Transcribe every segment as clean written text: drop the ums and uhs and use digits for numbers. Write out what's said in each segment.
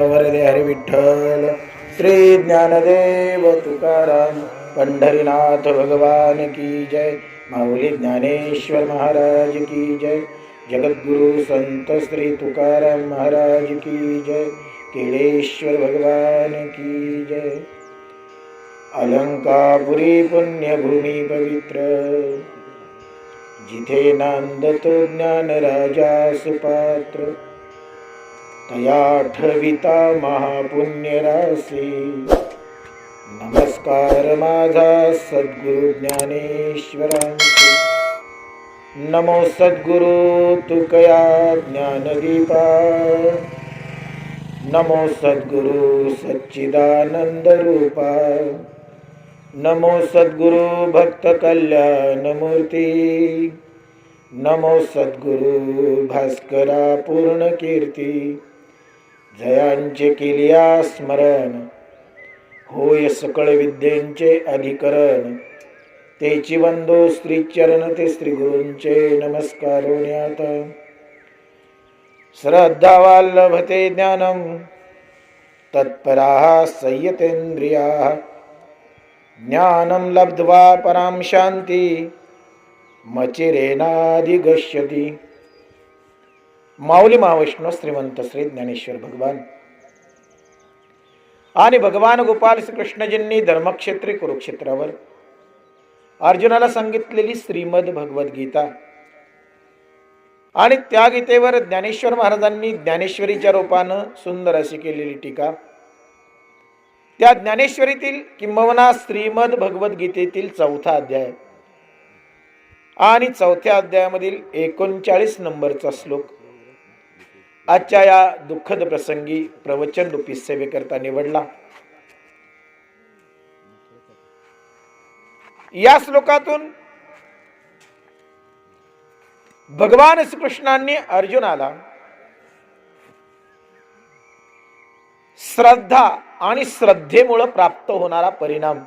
वरदे हरी विठ्ठल श्री ज्ञानदेव तुकाराम पंढरीनाथ भगवान की जय। माऊली ज्ञानेश्वर महाराज की जय। जगद्गुरु संत श्री तुकाराम महाराज की जय। केळेश्वर भगवान की जय। अलंकापुरी पुण्यभूमी पवित्र, जिथे नांदतो ज्ञान राजा सुपात्र, तया ठविता महापुण्य राशी। नमस्कार माझा सद्गुरु ज्ञानेश्वरांचे, नमो सद्गुरु तुकया ज्ञानदीपा, नमो सद्गुरु सच्चिदानंद रूपा, नमो सद्गुरु भक्त कल्याण मूर्ती, नमो सद्गुरु भास्करा पूर्ण कीर्ती। जयांचे केलिया स्मरण, होय सकळ विद्येंचे अधिकरण, तेची वंदो श्री चरण ते श्री गुरूंचे नमस्कार होण्यात। श्रद्धा वाल्लभते ज्ञानम, तत्पराः संयतेन्द्रियाः, ज्ञानं लब्ध्वा परां शांती, मचिरेनाधिगच्छति। माऊली महावैष्णव श्रीमंत श्री ज्ञानेश्वर भगवान आणि भगवान गोपाल श्रीकृष्णजींनी धर्मक्षेत्री कुरुक्षेत्रावर अर्जुनाला सांगितलेली श्रीमद भगवद्गीता आणि त्या गीतेवर ज्ञानेश्वर महाराजांनी ज्ञानेश्वरीच्या रूपानं सुंदर अशी केलेली टीका, त्या ज्ञानेश्वरीतील किंबहुना श्रीमद भगवद्गीतेतील 4था अध्याय आणि 4थ्या अध्यायामधील 39 नंबरचा श्लोक आजच्या या दुःखद प्रसंगी प्रवचन रूपी सेवेकरता निवडला। या श्लोकातून भगवान श्रीकृष्णांनी अर्जुनाला श्रद्धा आणि श्रद्धेमुळे प्राप्त होणारा परिणाम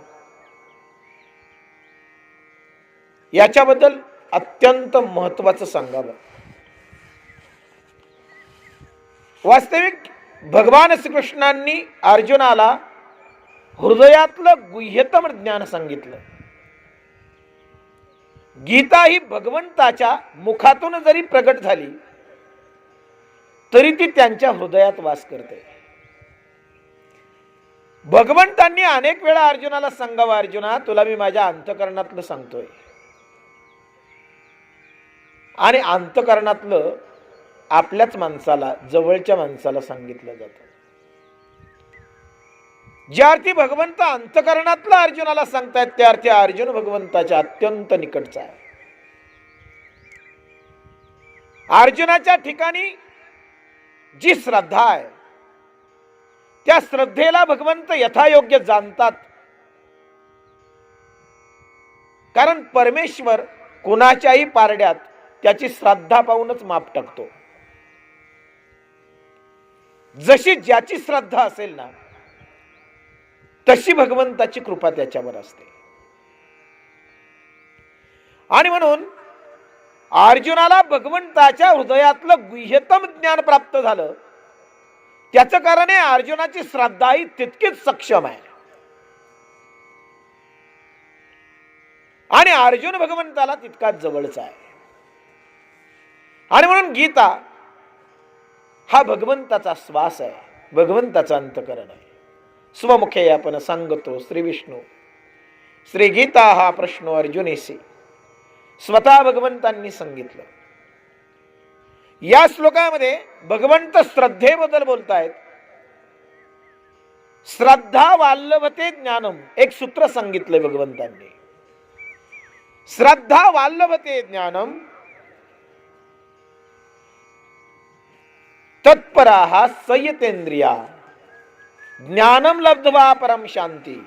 याच्याबद्दल अत्यंत महत्त्वाचं सांगावं। वास्तविक भगवान श्रीकृष्णांनी अर्जुनाला हृदयातलं गुह्यतम ज्ञान सांगितलं। गीता ही भगवंताच्या मुखातून जरी प्रगट झाली तरी ती त्यांच्या हृदयात वास करते। भगवंतांनी अनेक वेळा अर्जुनाला सांगावं, अर्जुना तुला मी माझ्या अंतःकरणातलं सांगतोय, आणि अंतःकरणातलं आपल्याच माणसाला, जवळच्या माणसाला सांगितलं जातं। ज्या अर्थी भगवंत अंतःकरणातलं अर्जुनाला सांगतायत त्या अर्थी अर्जुन भगवंताच्या अत्यंत निकटचा आहे। अर्जुनाच्या ठिकाणी जी श्रद्धा आहे त्या श्रद्धेला भगवंत यथायोग्य जाणतात, कारण परमेश्वर कुणाच्याही पारड्यात त्याची श्रद्धा पाहूनच माप टाकतो। जशी ज्याची श्रद्धा असेल ना तशी भगवंताची कृपा त्याच्यावर असते। आणि म्हणून अर्जुनाला भगवंताच्या हृदयातलं गुह्यतम ज्ञान प्राप्त झालं, त्याचं कारण आहे अर्जुनाची श्रद्धा ही तितकीच सक्षम आहे। आणि अर्जुन भगवंताला तितकाच जवळचा आहे। आणि म्हणून गीता हा भगवंताचा श्वास आहे, भगवंताचा अंतःकरण आहे। स्वमुखे आपण सांगतो श्री विष्णू, श्री गीता हा प्रश्न अर्जुनेसी स्वतः भगवंतांनी सांगितलं। या श्लोकामध्ये भगवंत श्रद्धेबद्दल बोलतायत। श्रद्धा वाल्लभते ज्ञानम, एक सूत्र सांगितलंय भगवंतांनी। श्रद्धा वाल्लभते ज्ञानम, तत्पराः संयतेन्द्रिया, ज्ञानम लब्ध्वा परम शांती,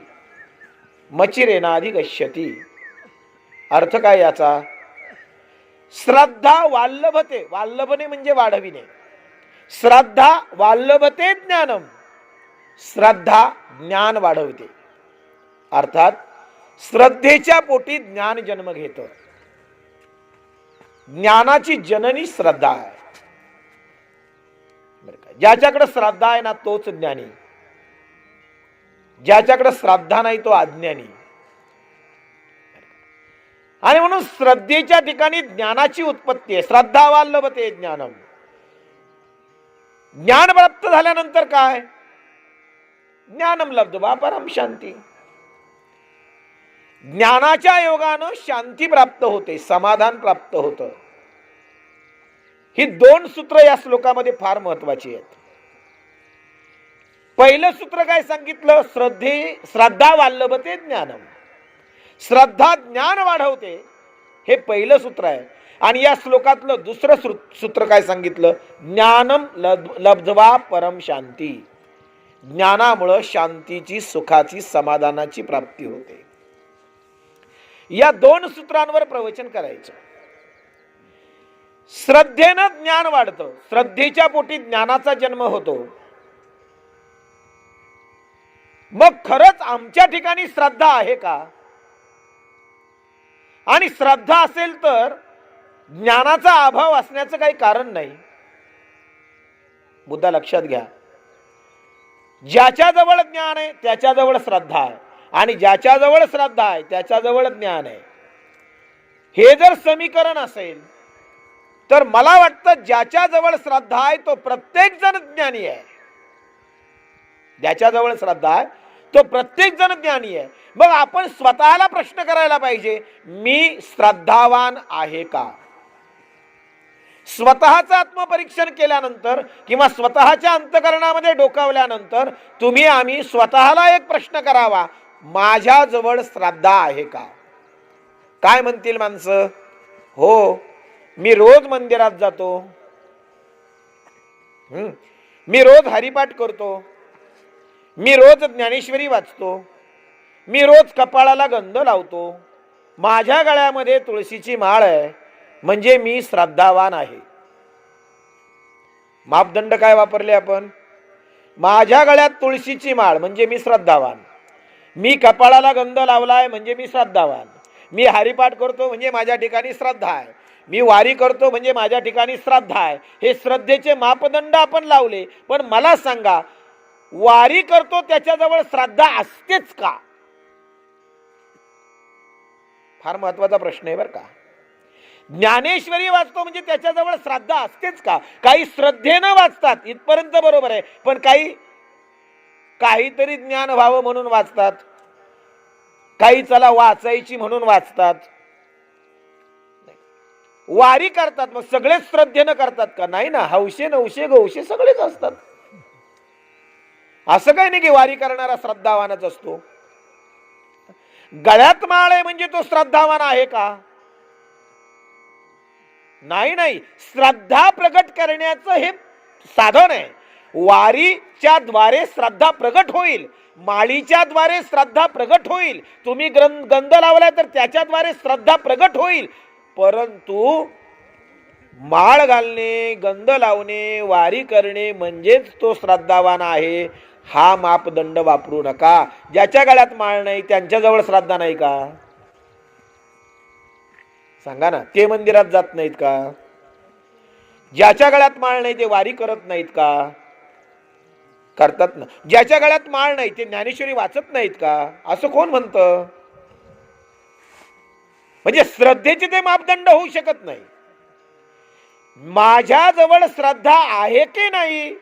मचिरेनाधिगच्छति। अर्थ काय याचा? श्रद्धा वाल्लभते, वाल्लभने म्हणजे वाढविणे, श्रद्धा वाल्लभते ज्ञानम, श्रद्धा ज्ञान वाढवते। अर्थात श्रद्धेच्या पोटी ज्ञान जन्म घेतं। ज्ञानाची जननी श्रद्धा आहे। ज्याच्याकडे श्रद्धा आहे ना तोच ज्ञानी, ज्याच्याकडे श्रद्धा नाही तो अज्ञानी. आणि म्हणून श्रद्धेच्या ठिकाणी ज्ञानाची उत्पत्ती आहे. श्रद्धावान लभते ज्ञानम. ज्ञान प्राप्त झाल्यानंतर काय? ज्ञानम लब्ध्वा परम शांती. ज्ञानाच्या योगानं शांती प्राप्त होते, समाधान प्राप्त होतं. ही दोन सूत्र या श्लोकामध्ये फार महत्वाची आहेत. पहिलं सूत्र काय सांगितलं? श्रद्धा वाल्लभते ज्ञानम. श्रद्धा ज्ञान वाढवते, हे पहिलं सूत्र आहे. आणि या श्लोकातलं दुसरं सूत्र काय सांगितलं? ज्ञानम लब्ध्वा परम शांती. ज्ञानामुळे शांतीची, सुखाची, समाधानाची प्राप्ती होते. या दोन सूत्रांवर प्रवचन करायचं. श्रद्धेनं ज्ञान वाढतं, श्रद्धेच्या पोटी ज्ञानाचा जन्म होतो. मग खरंच आमच्या ठिकाणी श्रद्धा आहे का? आणि श्रद्धा असेल तर ज्ञानाचा अभाव असण्याचं काही कारण नाही. मुद्दा लक्षात घ्या. ज्याच्याजवळ ज्ञान आहे त्याच्याजवळ श्रद्धा आहे, आणि ज्याच्याजवळ श्रद्धा आहे त्याच्याजवळ ज्ञान आहे. हे जर समीकरण असेल तर मला वाटतं ज्याच्याजवळ श्रद्धा आहे तो प्रत्येक जण ज्ञानी आहे. ज्याच्याजवळ श्रद्धा आहे तो प्रत्येक जण ज्ञानी आहे. मग आपण स्वतःला प्रश्न करायला पाहिजे, मी श्रद्धावान आहे का? स्वतःचं आत्मपरीक्षण केल्यानंतर किंवा स्वतःच्या अंतःकरणामध्ये डोकावल्यानंतर आम्ही स्वतःला एक प्रश्न करावा, माझ्याजवळ श्रद्धा आहे का? काय म्हणतील माणसं? हो, मी रोज मंदिरात जातो, मी रोज हरिपाठ करतो, मी रोज ज्ञानेश्वरी वाचतो, मी रोज कपाळाला गंध लावतो, माझ्या गळ्यामध्ये तुळशीची माळ आहे, म्हणजे मी श्रद्धावान आहे. मापदंड काय वापरले आपण? माझ्या गळ्यात तुळशीची माळ म्हणजे मी श्रद्धावान, मी कपाळाला गंध लावलाय म्हणजे मी श्रद्धावान, मी हरिपाठ करतो म्हणजे माझ्या ठिकाणी श्रद्धा आहे, मी वारी करतो म्हणजे माझ्या ठिकाणी श्रद्धा आहे. हे श्रद्धेचे मापदंड आपण लावले. पण मला सांगा, वारी करतो त्याच्याजवळ श्रद्धा असतेच का? फार महत्वाचा प्रश्न आहे बरं का. ज्ञानेश्वरी वाचतो म्हणजे त्याच्याजवळ श्रद्धा असतेच का? काही श्रद्धेनं वाचतात, इथपर्यंत बरोबर आहे. पण काहीतरी ज्ञान व्हावं म्हणून वाचतात, काही चला वाचायची म्हणून वाचतात. वारी करतात मग सगळेच श्रद्धेनं करतात का? नाही ना. हौशे नवशे गौशे सगळेच असतात. असं काही नाही की वारी करणारा श्रद्धावानच असतो. गळ्यात माळ आहे म्हणजे तो श्रद्धावान आहे का? नाही. श्रद्धा प्रगट करण्याचं हे साधन आहे. वारीच्या द्वारे श्रद्धा प्रगट होईल, माळीच्या द्वारे श्रद्धा प्रगट होईल, तुम्ही गंध लावलाय तर त्याच्याद्वारे श्रद्धा प्रगट होईल. परंतु माळ घालणे, गंध लावणे, वारी करणे म्हणजेच तो श्रद्धावान आहे, हा मापदंड वापरू नका. ज्याच्या गळ्यात माळ नाही त्यांच्याजवळ श्रद्धा नाही का? सांगा ना. ते मंदिरात जात नाहीत का? ज्याच्या गळ्यात माळ नाही ते वारी करत नाहीत का? करतात ना. ज्याच्या गळ्यात माळ नाही ते ज्ञानेश्वरी वाचत नाहीत का? असं कोण म्हणतं? म्हणजे श्रद्धेचे ते मापदंड होऊ शकत नाही. माझ्याजवळ श्रद्धा आहे की नाही,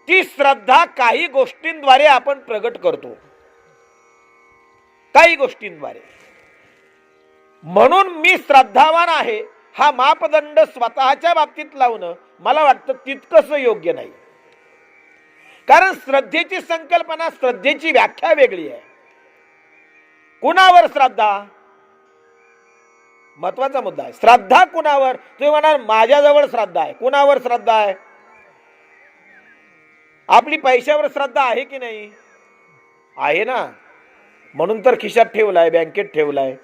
ती श्रद्धा काही गोष्टींद्वारे आपण प्रगट करतो, काही गोष्टींद्वारे. म्हणून मी श्रद्धावान आहे हा मापदंड स्वतःच्या बाबतीत लावणं मला वाटतं तितकंसं योग्य नाही. कारण श्रद्धेची संकल्पना, श्रद्धेची व्याख्या वेगळी आहे. कुणावर श्रद्धा? महत्वाचा मुद्दा आहे. श्रद्धा कुणावर? तुम्ही म्हणाल माझ्याजवळ श्रद्धा आहे. कुणावर श्रद्धा आहे? आपली पैशावर श्रद्धा आहे की नाही? आहे ना. म्हणून तर खिशात ठेवलाय, बँकेत ठेवलाय.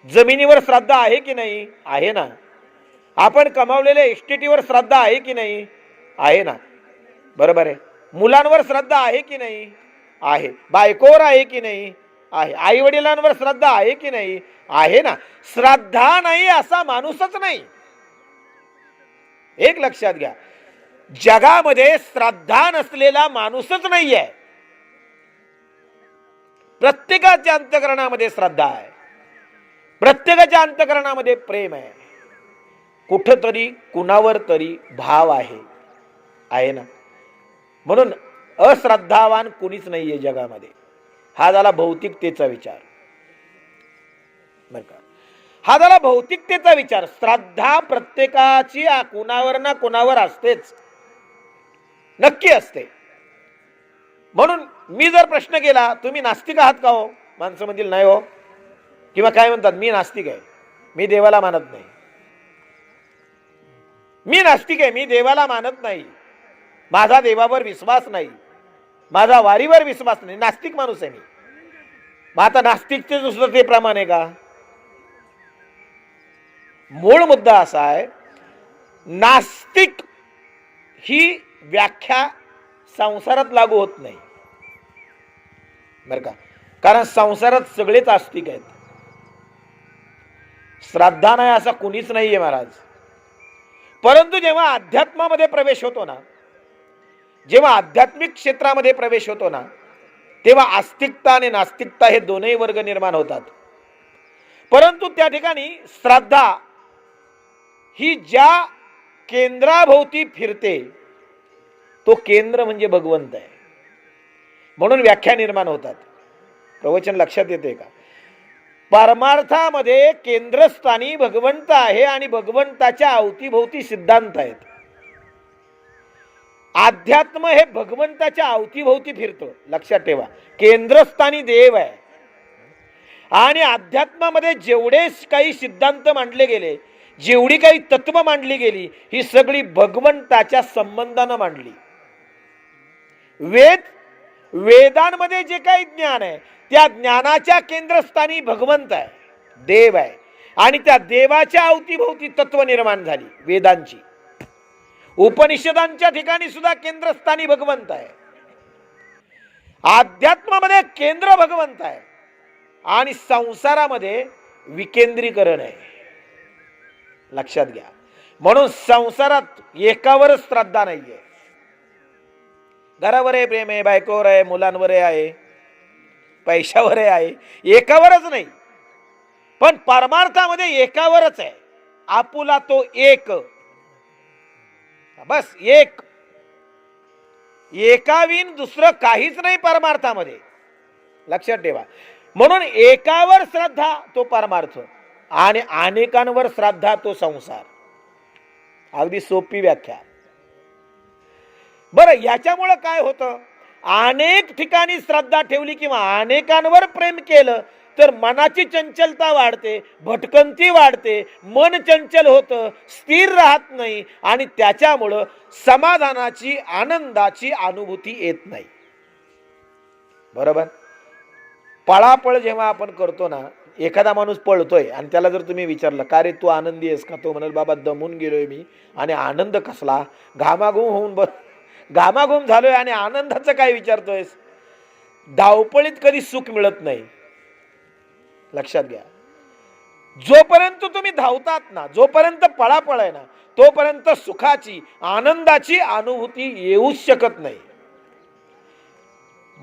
जमिनीवर श्रद्धा आहे की नाही? आहे ना. आपण कमावलेल्या इस्टेटीवर श्रद्धा आहे की नाही? आहे ना. बरोबर आहे. मुलांवर श्रद्धा आहे की नाही? आहे. बायकोवर आहे की नाही? आहे. आई वडिलांवर श्रद्धा आहे की नाही? आहे ना. श्रद्धा नाही असा माणूसच नाही. एक लक्षात घ्या, जगामध्ये श्रद्धा नसलेला माणूसच नाही आहे. प्रत्येकाच्या अंतःकरणामध्ये श्रद्धा आहे, प्रत्येकाच्या अंतःकरणामध्ये प्रेम आहे, कुठंतरी कुणावर तरी भाव आहे ना. म्हणून अश्रद्धावान कुणीच नाहीये जगामध्ये. हा झाला भौतिकतेचा विचार, बरं का. हा झाला भौतिकतेचा विचार. श्रद्धा प्रत्येकाची कुणावर ना कुणावर असतेच, नक्की असते. म्हणून मी जर प्रश्न केला, तुम्ही नास्तिक आहात का हो, माणसं म्हणतील नाही हो, किंवा काय म्हणतात, मी नास्तिक आहे, मी देवाला मानत नाही. मी नास्तिक आहे, मी देवाला मानत नाही, माझा देवावर विश्वास नाही, माझा वारीवर विश्वास नाही, नास्तिक माणूस आहे मी. मग आता नास्तिकचे सुद्धा ते प्रमाण आहे का? मूळ मुद्दा असा आहे, नास्तिक ही व्याख्या संसारात लागू होत नाही, बरं का. कारण संसारात सगळेच आस्तिक आहेत. श्रद्धा नाही असा कुणीच नाहीये महाराज. परंतु जेव्हा अध्यात्मामध्ये प्रवेश होतो ना, जेव्हा आध्यात्मिक क्षेत्रामध्ये प्रवेश होतो ना, तेव्हा आस्तिकता आणि नास्तिकता हे दोनही वर्ग निर्माण होतात. परंतु त्या ठिकाणी श्रद्धा ही ज्या केंद्राभोवती फिरते, तो केंद्र म्हणजे भगवंत आहे. म्हणून व्याख्या निर्माण होतात. प्रवचन लक्षात येते का? परमार्थामध्ये केंद्रस्थानी भगवंत आहे आणि भगवंताच्या अवतीभोवती सिद्धांत आहेत. अध्यात्म हे भगवंताच्या अवतीभोवती फिरतो, लक्षात ठेवा. केंद्रस्थानी देव आहे आणि अध्यात्मामध्ये जेवढे काही सिद्धांत मांडले गेले, जेवढी काही तत्व मांडली गेली, ही सगळी भगवंताच्या संबंधानं मांडली. वेदांमध्ये जे काही ज्ञान आहे, त्या ज्ञानाच्या केंद्रस्थानी भगवंत आहे, देव आहे, आणि त्या देवाच्या अवतीभोवती तत्व निर्माण झाली वेदांची. उपनिषदांच्या ठिकाणी सुद्धा केंद्रस्थानी भगवंत आहे. अध्यात्मामध्ये केंद्र भगवंत आहे आणि संसारामध्ये विकेंद्रीकरण आहे, लक्षात घ्या. म्हणून संसारात एकावरच श्रद्धा नाहीये. घरावर आहे प्रेम आहे, बायकोवर आहे, मुलांवर आहे, पैशावर आहे, एकावरच नाही. पण परमार्थामध्ये एकावरच आहे, आपुला तो एक, बस एक. एकाविन दुसरं काहीच नाही परमार्थामध्ये, लक्षात ठेवा. म्हणून एकावर श्रद्धा तो परमार्थ आणि अनेकांवर श्रद्धा तो संसार. अगदी सोपी व्याख्या. बरं, याच्यामुळं काय होतं? अनेक ठिकाणी श्रद्धा ठेवली किंवा अनेकांवर प्रेम केलं तर मनाची चंचलता वाढते, भटकंती वाढते, मन चंचल होतं, स्थिर राहत नाही आणि त्याच्यामुळं समाधानाची, आनंदाची अनुभूती येत नाही. बरोबर. पळापळ जेव्हा आपण करतो ना, एखादा माणूस पळतोय आणि त्याला जर तुम्ही विचारलं, का रे तू आनंदी आहेस का? तो म्हणाल, बाबा दमून गेलोय मी, आणि आनंद कसला, घामाघूम झालोय आणि आनंदाचं काय विचारतोयस? धावपळीत कधी सुख मिळत नाही, लक्षात घ्या. जोपर्यंत तुम्ही धावतात ना, जोपर्यंत पळापळ आहे ना, तोपर्यंत सुखाची, आनंदाची अनुभूती येऊच शकत नाही.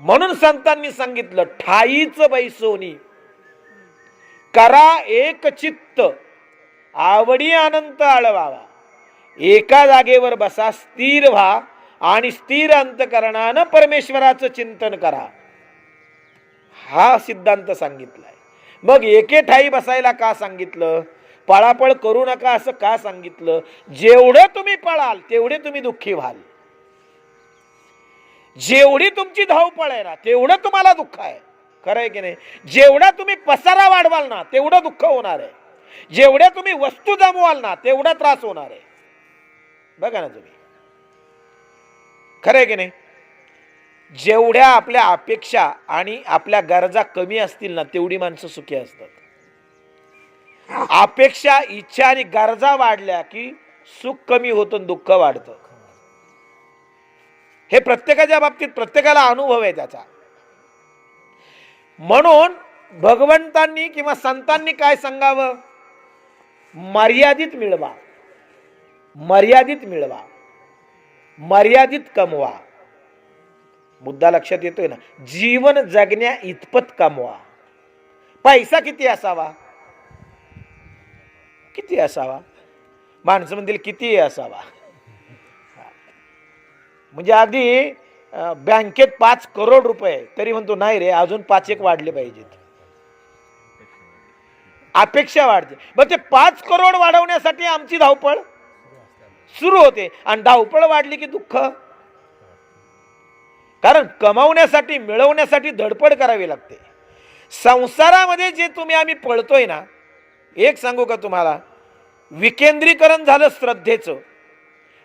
म्हणून संतांनी सांगितलं, ठाईच बैसोनी करा एक चित्त, आवडी अनंत आळवावा. एका जागेवर बसा, स्थिर व्हा आणि स्थिर अंतकरणानं परमेश्वराचं चिंतन करा. हा सिद्धांत सांगितलाय. मग एके ठाई बसायला का सांगितलं? पळापळ करू नका असं का सांगितलं? जेवढं तुम्ही पळाल तेवढे तुम्ही दुःखी व्हाल. जेवढी तुमची धावपळ आहे ना, तेवढं तुम्हाला दुःख आहे. खरं आहे की नाही? जेवढा तुम्ही पसारा वाढवाल ना, तेवढं दुःख होणार आहे. जेवढ्या तुम्ही वस्तू जमवाल ना, तेवढा त्रास होणार आहे. बघा ना तुम्ही, खरं आहे की नाही? जेवढ्या आपल्या अपेक्षा आणि आपल्या गरजा कमी असतील ना, तेवढी माणसं सुखी असतात. अपेक्षा, इच्छा आणि गरजा वाढल्या की सुख कमी होतं, दुःख वाढतं. हे प्रत्येकाच्या बाबतीत प्रत्येकाला अनुभव आहे त्याचा. म्हणून भगवंतांनी किंवा संतांनी काय सांगावं? मर्यादित मिळवा. मर्यादित मिळवा, मर्यादित कमवा. मुद्दा लक्षात येतोय ना? जीवन जगण्या इतपत कमवा. पैसा किती असावा? किती असावा? माणसं म्हणतील किती असावा. म्हणजे अगदी बँकेत 5 करोड रुपये तरी म्हणतो नाही रे, अजून 5 एक वाढले पाहिजेत. अपेक्षा वाढते. मग ते 5 करोड वाढवण्यासाठी आमची धावपळ सुरू होते. आणि धावपळ वाढली की दुःख. कारण कमावण्यासाठी, मिळवण्यासाठी धडपड करावी लागते. संसारामध्ये जे आम्ही पळतोय ना, एक सांगू का तुम्हाला, विकेंद्रीकरण झालं श्रद्धेचं,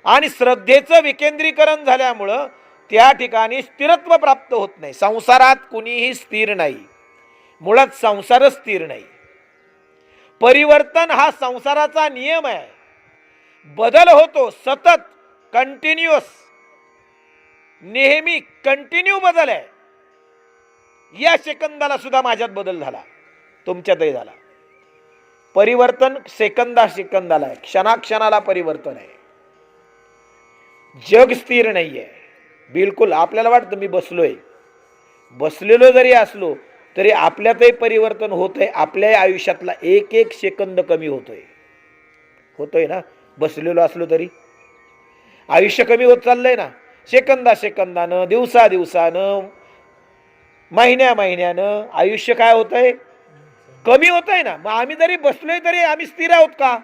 आणि श्रद्धेचं विकेंद्रीकरण झाल्यामुळं त्या ठिकाणी स्थिरत्व प्राप्त होत नाही. संसारात कुणीही स्थिर नाही. मुळात संसारच स्थिर नाही. परिवर्तन हा संसाराचा नियम आहे. बदल होतो सतत, कंटिन्युअस, नेहमी कंटिन्यू बदल आहे. या सेकंदाला सुद्धा माझ्यात बदल झाला, तुमच्यातही झाला. परिवर्तन सेकंदा सेकंदाला आहे, क्षणाक्षणाला परिवर्तन आहे. जग स्थिर नाहीये बिलकुल. आपल्याला वाटतं मी बसलेलो जरी असलो तरी आपल्यातही परिवर्तन होतंय. आपल्या आयुष्यातला एक एक सेकंद कमी होतोय ना. बसलेलो असलो तरी आयुष्य कमी होत चाललंय ना. सेकंदा सेकंदानं, दिवसा दिवसानं, महिन्या महिन्यानं आयुष्य काय होतंय? कमी होतंय ना. मग आम्ही जरी बसलोय तरी आम्ही स्थिर आहोत का?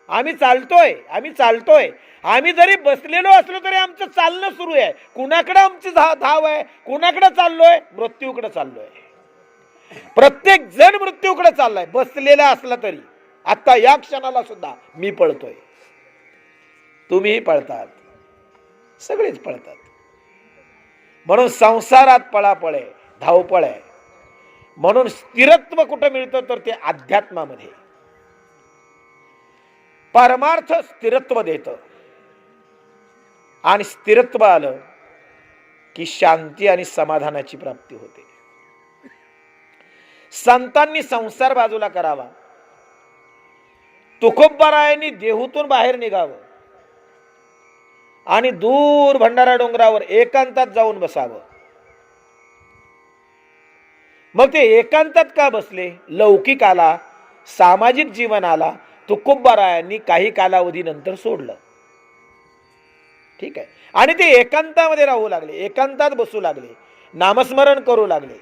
आम्ही चालतोय. आम्ही जरी बसलेलो असलो तरी आमचं चालणं सुरू आहे. कुणाकडे आमची धाव आहे? कुणाकडे चाललोय? मृत्यूकडे चाललोय. प्रत्येक जण मृत्यूकडे चाललाय, बसलेला असला तरी. आता या क्षणाला सुद्धा मी पळतोय, तुम्हीही पळतात, सगळेच पळतात. म्हणून संसारात पळापळ आहे, धावपळ आहे. म्हणून स्थिरत्व कुठं मिळतं तर ते अध्यात्मामध्ये. परमार्थ स्थिरत्व देतं. आणि स्थिरत्व आलं की शांती आणि समाधानाची प्राप्ती होते. संतांनी संसार बाजूला करावा. तुकोबारायांनी देहूतून बाहेर निघावं आणि दूर भंडारा डोंगरावर एकांतात जाऊन बसावं. मग ते एकांतात का बसले? लौकिक आला, सामाजिक जीवन आला, तुकोबारायांनी काही कालावधीनंतर सोडलं. ठीक आहे. आणि ते एकांतामध्ये राहू लागले, एकांतात बसू लागले, नामस्मरण करू लागले.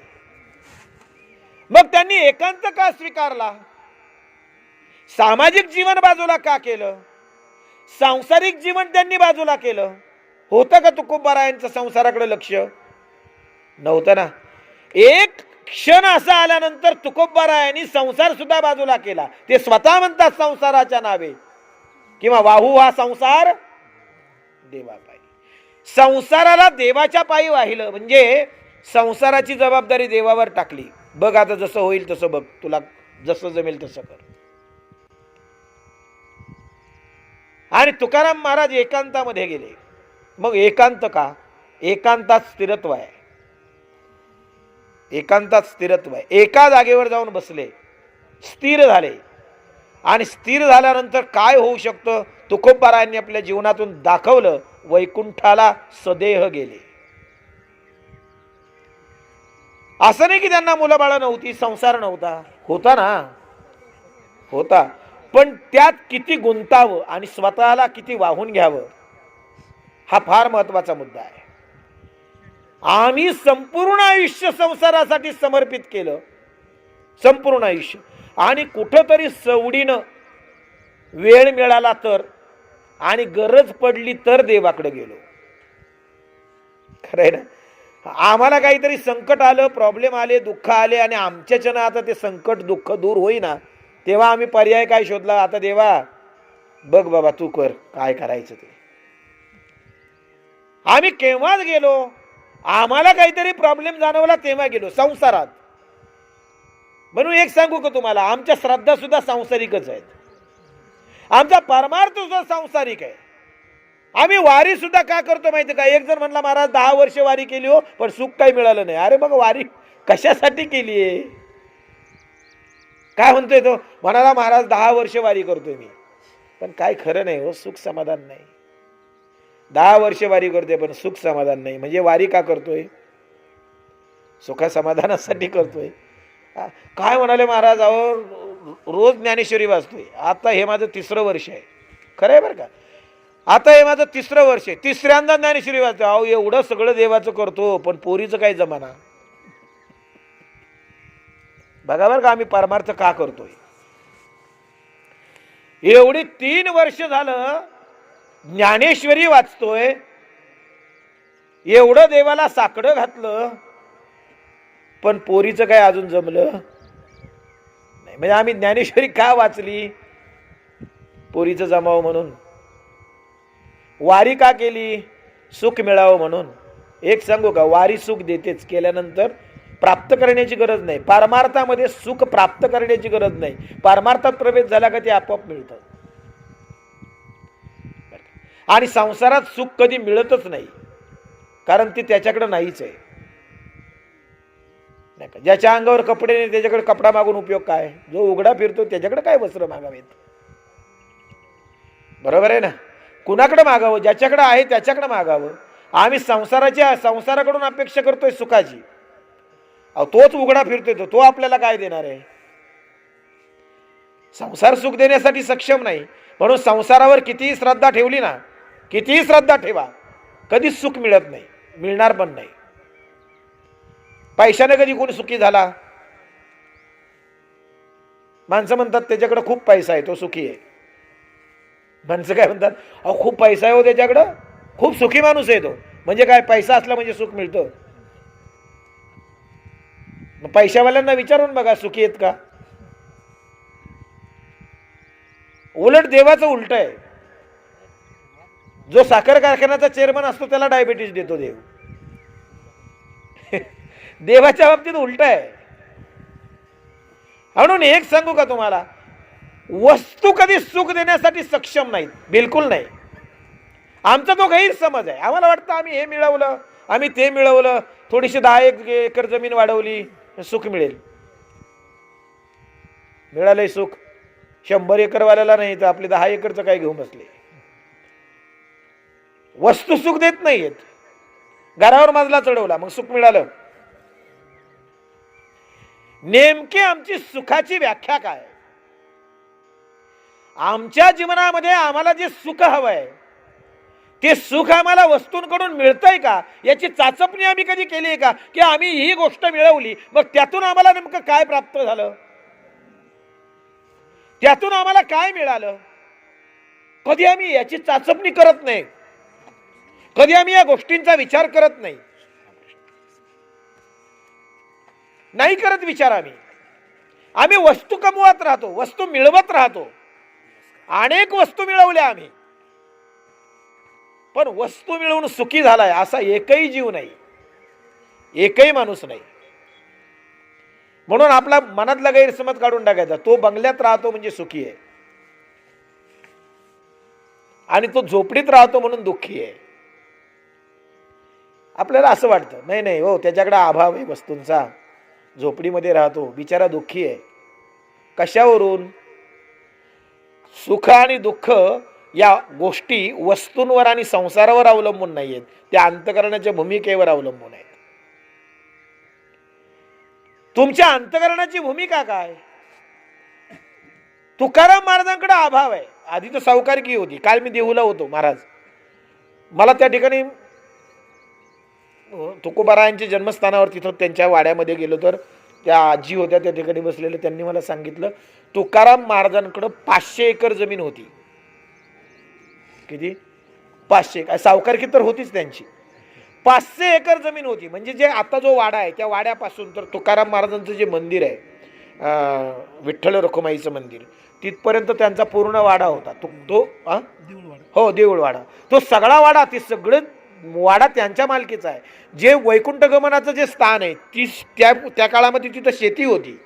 मग त्यांनी एकांत का स्वीकारला? सामाजिक जीवन बाजूला का केलं? सांसारिक जीवन त्यांनी बाजूला केलं. होतं का तुकोबारायांचं संसाराकडे लक्ष? नव्हतं ना. एक क्षण असा आल्यानंतर तुकोबारायांनी संसार सुद्धा बाजूला केला. ते स्वतः म्हणतात संसाराच्या नावे किंवा वाहू हा संसार देवा पायी. संसाराला देवाच्या पायी वाहिलं म्हणजे संसाराची जबाबदारी देवावर टाकली. बघ आता जसं होईल तसं बघ, तुला जसं जमेल तसं कर. आणि तुकाराम महाराज एकांतामध्ये गेले. मग एकांत का? एकांतात स्थिरत्व आहे. एकांतात स्थिरत्व आहे. एका जागेवर जाऊन बसले, स्थिर झाले. आणि स्थिर झाल्यानंतर काय होऊ शकतं? तुकोबारायांनी आपल्या जीवनातून दाखवलं. वैकुंठाला सदेह गेले. असं नाही की त्यांना मुलं बाळ नव्हती, संसार नव्हता. होता ना, होता. पण त्यात किती गुंतावं आणि स्वतःला किती वाहून घ्यावं हा फार महत्वाचा मुद्दा आहे. आम्ही संपूर्ण आयुष्य संसारासाठी समर्पित केलं, संपूर्ण आयुष्य. आणि कुठंतरी सवडीनं वेळ मिळाला तर आणि गरज पडली तर देवाकडे गेलो. खरंय ना. आम्हाला काहीतरी संकट आलं, प्रॉब्लेम आले, दुःख आले आणि आमच्याच्यानं आता ते संकट दुःख दूर होईना, तेव्हा आम्ही पर्याय काय शोधला? आता देवा बघ बाबा, तू कर काय करायचं ते. आम्ही केव्हाच गेलो, आम्हाला काहीतरी प्रॉब्लेम जाणवला तेव्हा गेलो संसारात. म्हणून एक सांगू का तुम्हाला, आमच्या श्रद्धा सुद्धा सांसारिकच आहेत. आमचा परमार्थ सुद्धा सांसारिक आहे. आम्ही वारी सुद्धा का करतो माहिती का? एक जण म्हणला महाराज 10 वर्ष वारी केली हो पण सुख काही मिळालं नाही. अरे मग वारी कशासाठी केली आहे? काय म्हणतोय तो? म्हणाला महाराज 10 वर्ष वारी करतोय मी. पण काय खरं नाही हो, सुख समाधान नाही. 10 वर्ष वारी करतोय पण सुख समाधान नाही. म्हणजे वारी का करतोय? सुखा समाधानासाठी करतोय. काय म्हणाले महाराज, अहो रोज ज्ञानेश्वरी वाचतोय, आता हे माझं 3रं वर्ष आहे. खरं आहे बरं का, आता हे माझं 3रं वर्ष आहे, 3ऱ्यांदा ज्ञानेश्वरी वाचतोय. अहो एवढं सगळं देवाचं करतो पण पोरीचं काय जमाना. बघा बरं का आम्ही परमार्थ का करतोय. एवढी 3 वर्ष झालं ज्ञानेश्वरी वाचतोय, एवढं देवाला साकडं घातलं, पण पोरीचं काय अजून जमलं नाही. म्हणजे आम्ही ज्ञानेश्वरी का वाचली? पोरीचं जमावं म्हणून. वारी का केली? सुख मिळावं म्हणून. एक सांगू का, वारी सुख देतेच, केल्यानंतर प्राप्त करण्याची गरज नाही. परमार्थामध्ये सुख प्राप्त करण्याची गरज नाही. परमार्थात प्रवेश झाला का ते आपोआप मिळतं. आणि संसारात सुख कधी मिळतच नाही, कारण ते त्याच्याकडे नाहीच आहे. ज्याच्या अंगावर कपडे नाही त्याच्याकडे कपडा मागून उपयोग काय? जो उघडा फिरतो त्याच्याकडे काय वस्त्र मागावेत? बरोबर आहे ना. कुणाकडे मागावं? ज्याच्याकडे आहे त्याच्याकडे मागावं. आम्ही संसाराकडून अपेक्षा करतोय सुखाची. तोच उघडा फिरतोय, तो आपल्याला काय देणार आहे? संसार सुख देण्यासाठी सक्षम नाही. म्हणून संसारावर कितीही श्रद्धा ठेवली ना, कितीही श्रद्धा ठेवा, कधीच सुख मिळत नाही, मिळणार पण नाही. पैशाने कधी कोणी सुखी झाला? माणसं म्हणतात त्याच्याकडे खूप पैसा आहे तो सुखी आहे. माणसं काय म्हणतात, अहो खूप पैसा आहे हो त्याच्याकडं, खूप सुखी माणूस आहे तो. म्हणजे काय, पैसा असला म्हणजे सुख मिळतं? पैशावाल्यांना विचारून बघा सुखी आहेत का. उलट देवाचं उलट आहे. जो साखर कारखान्याचा चेअरमन असतो त्याला डायबिटीस देतो देव. देवाच्या बाबतीत उलट आहे. म्हणून एक सांगू का तुम्हाला, वस्तू कधी सुख देण्यासाठी सक्षम नाहीत, बिलकुल नाही. आमचा तो गैरसमज आहे. आम्हाला वाटतं आम्ही हे मिळवलं, आम्ही ते मिळवलं, थोडीशी 10 एकर जमीन वाढवली, सुख मिळेल. मिळालंय सुख? 100 एकरवाल्याला नाही तर आपले 10 एकरचं काय घेऊन बसले. वस्तू सुख देत नाहीयेत. घरावर मजला चढवला मग सुख मिळालं. नेमकी आमची सुखाची व्याख्या काय? आमच्या जीवनामध्ये आम्हाला जे सुख हवंय ते सुख आम्हाला वस्तूंकडून मिळतंय का याची चाचपणी आम्ही कधी केली आहे का? की आम्ही ही गोष्ट मिळवली मग त्यातून आम्हाला नेमकं काय प्राप्त झालं, त्यातून आम्हाला काय मिळालं? कधी आम्ही याची चाचपणी करत नाही. कधी आम्ही या गोष्टींचा विचार करत नाही. नाही करत विचार. आम्ही वस्तू कमवत राहतो, वस्तू मिळवत राहतो. अनेक वस्तू मिळवल्या आम्ही, पण वस्तू मिळवून सुखी झालाय असा एकही जीव नाही, एकही माणूस नाही. म्हणून आपला मनातला गैरसमज काढून टाकायचा. तो बंगल्यात राहतो म्हणजे सुखी आहे आणि तो झोपडीत राहतो म्हणून दुःखी आहे. आपल्याला असं वाटतं नाही नाही हो, त्याच्याकडे अभाव आहे वस्तूंचा, झोपडीमध्ये राहतो, बिचारा दुःखी आहे. कशावरून? सुख आणि दुःख या गोष्टी वस्तूंवर आणि संसारावर अवलंबून नाही आहेत, त्या अंतःकरणाच्या भूमिकेवर अवलंबून आहेत. तुमच्या अंतःकरणाची भूमिका काय? तुकाराम महाराजांकडे अभाव आहे. आधी तर सावकारकी होती. काल मी देहूला होतो महाराज, मला त्या ठिकाणी तुकोबारायांच्या जन्मस्थानावर तिथं त्यांच्या वाड्यामध्ये गेलो तर त्या आजी होत्या त्या ठिकाणी बसलेल्या. त्यांनी मला सांगितलं तुकाराम महाराजांकडे 500 एकर जमीन होती. किती? 500. काय सावकारकी तर होतीच त्यांची. 500 एकर जमीन होती. म्हणजे जे आता जो वाडा आहे त्या वाड्यापासून तर तुकाराम महाराजांचं जे मंदिर आहे विठ्ठल रखुमाईचं मंदिर, तिथपर्यंत त्यांचा पूर्ण वाडा होता. तो हो देऊळवाडा. तो सगळा वाडा, ते सगळे वाडा त्यांच्या मालकीचा आहे. जे वैकुंठ गमनाचं जे स्थान आहे ती त्या काळामध्ये तिथं शेती होती.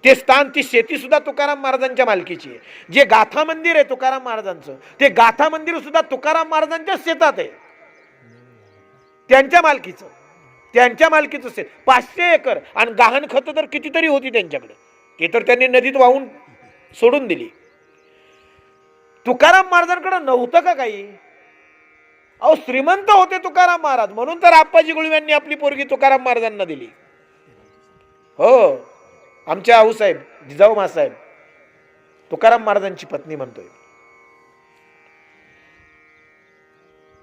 ते स्थान, ती शेती सुद्धा तुकाराम महाराजांच्या मालकीची आहे. जे गाथा मंदिर आहे तुकाराम महाराजांचं, ते गाथा मंदिर सुद्धा तुकाराम महाराजांच्या शेतात आहे, त्यांच्या मालकीचं. त्यांच्या मालकीचं शेत 500 एकर. आणि गहाणखत तर कितीतरी होती त्यांच्याकडे, ते तर त्यांनी नदीत वाहून सोडून दिली. तुकाराम महाराजांकडे नव्हतं का काही? अहो श्रीमंत होते तुकाराम महाराज, म्हणून तर आप्पाजी गुळव्यांनी आपली पोरगी तुकाराम महाराजांना दिली. हो, आमच्या आऊसाहेब जिजाऊ मासाहेब तुकाराम महाराजांची पत्नी म्हणतोय.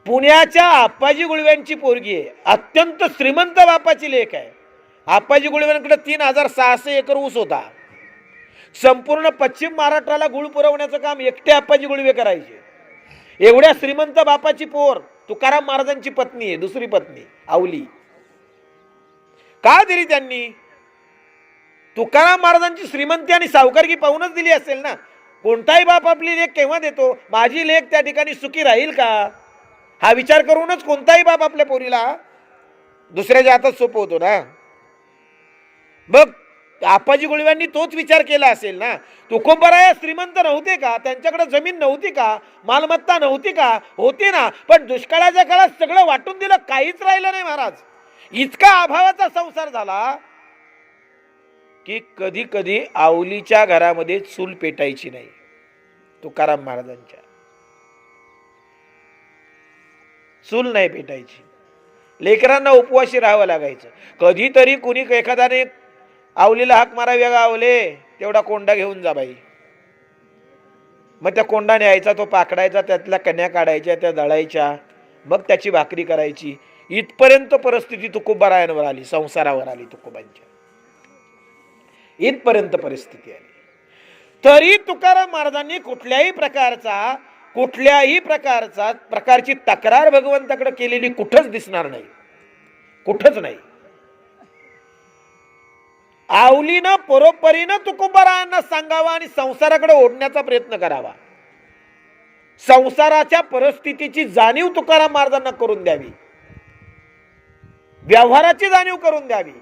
पुण्याच्या आप्पाजी गुळव्यांची पोरगी आहे, अत्यंत श्रीमंत बापाची लेक आहे. आप्पाजी गुळव्यांकडे 3600 एकर ऊस होता. संपूर्ण पश्चिम महाराष्ट्राला गुळ पुरवण्याचं काम एकटे आप्पाजी गुळवे करायचे. एवढ्या श्रीमंत बापाची पोर तुकाराम महाराजांची पत्नी आहे, दुसरी पत्नी आवली. का दिली त्यांनी? तुकाराम महाराजांची श्रीमंती आणि सावकारकी पाहूनच दिली असेल ना. कोणताही बाप आपली लेक केव्हा देतो? माझी लेक त्या ठिकाणी सुखी राहील का, हा विचार करूनच कोणताही बाप आपल्या पोरीला दुसऱ्याच्या हातात सोपवतो ना. बघ, आप्पाजी गुळव्यांनी तोच विचार केला असेल ना. तुकोबराया श्रीमंत नव्हते का? त्यांच्याकडे जमीन नव्हती का? मालमत्ता नव्हती का? होती ना. पण दुष्काळाच्या काळात सगळं वाटून दिलं, काहीच राहिलं नाही महाराज. इतका अभावाचा संसार झाला की कधी कधी आवलीच्या घरामध्ये चूल पेटायची नाही. तुकाराम महाराजांच्या चूल नाही पेटायची. लेकरांना उपवाशी राहावं लागायचं. कधीतरी कुणी एखाद्याने आवलीला हाक मारावी, आवले तेवढा कोंडा घेऊन जा बाई. मग त्या कोंडा न्यायचा, तो पाकडायचा, त्यातल्या कन्या काढायच्या, त्या दळायच्या, मग त्याची भाकरी करायची. इथपर्यंत परिस्थिती तुकोबारायांवर आली, संसारावर आली तुकोबांच्या. इथपर्यंत परिस्थिती आली. तरी तुकाराम महाराजांनी कुठल्याही प्रकारची तक्रार भगवंताकडे केलेली कुठंच दिसणार नाही, कुठंच नाही. आवलीनं परोपरीनं तुकोबारायांना सांगावा आणि संसाराकडे ओढण्याचा प्रयत्न करावा. संसाराच्या परिस्थितीची जाणीव तुकाराम महाराजांना करून द्यावी, व्यवहाराची जाणीव करून द्यावी.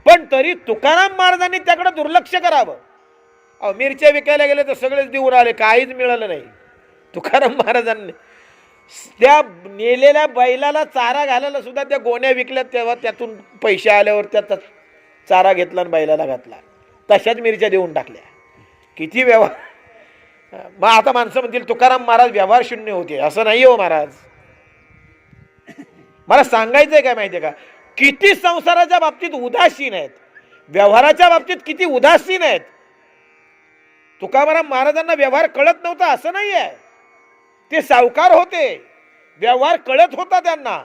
पण तरी तुकाराम महाराजांनी त्याकडे दुर्लक्ष करावं. मिरच्या विकायला गेले तर सगळेच देऊन आले, काहीच मिळालं नाही. तुकाराम महाराजांनी त्या नेलेल्या बैलाला चारा घालायला सुद्धा त्या गोण्या विकल्या, तेव्हा त्यातून पैसे आल्यावर त्याचा चारा घेतला आणि बैलाला घातला. तशाच मिरच्या देऊन टाकल्या. किती व्यवहार. मग आता माणसं म्हणतील तुकाराम महाराज व्यवहार शून्य होते. असं नाही हो महाराज. मला सांगायचंय काय माहितीये का, किती संसाराच्या बाबतीत उदासीन आहेत, व्यवहाराच्या बाबतीत किती उदासीन आहेत. तुकाराम महाराजांना व्यवहार कळत नव्हता असं नाही आहे. ते सावकार होते, व्यवहार कळत होता त्यांना.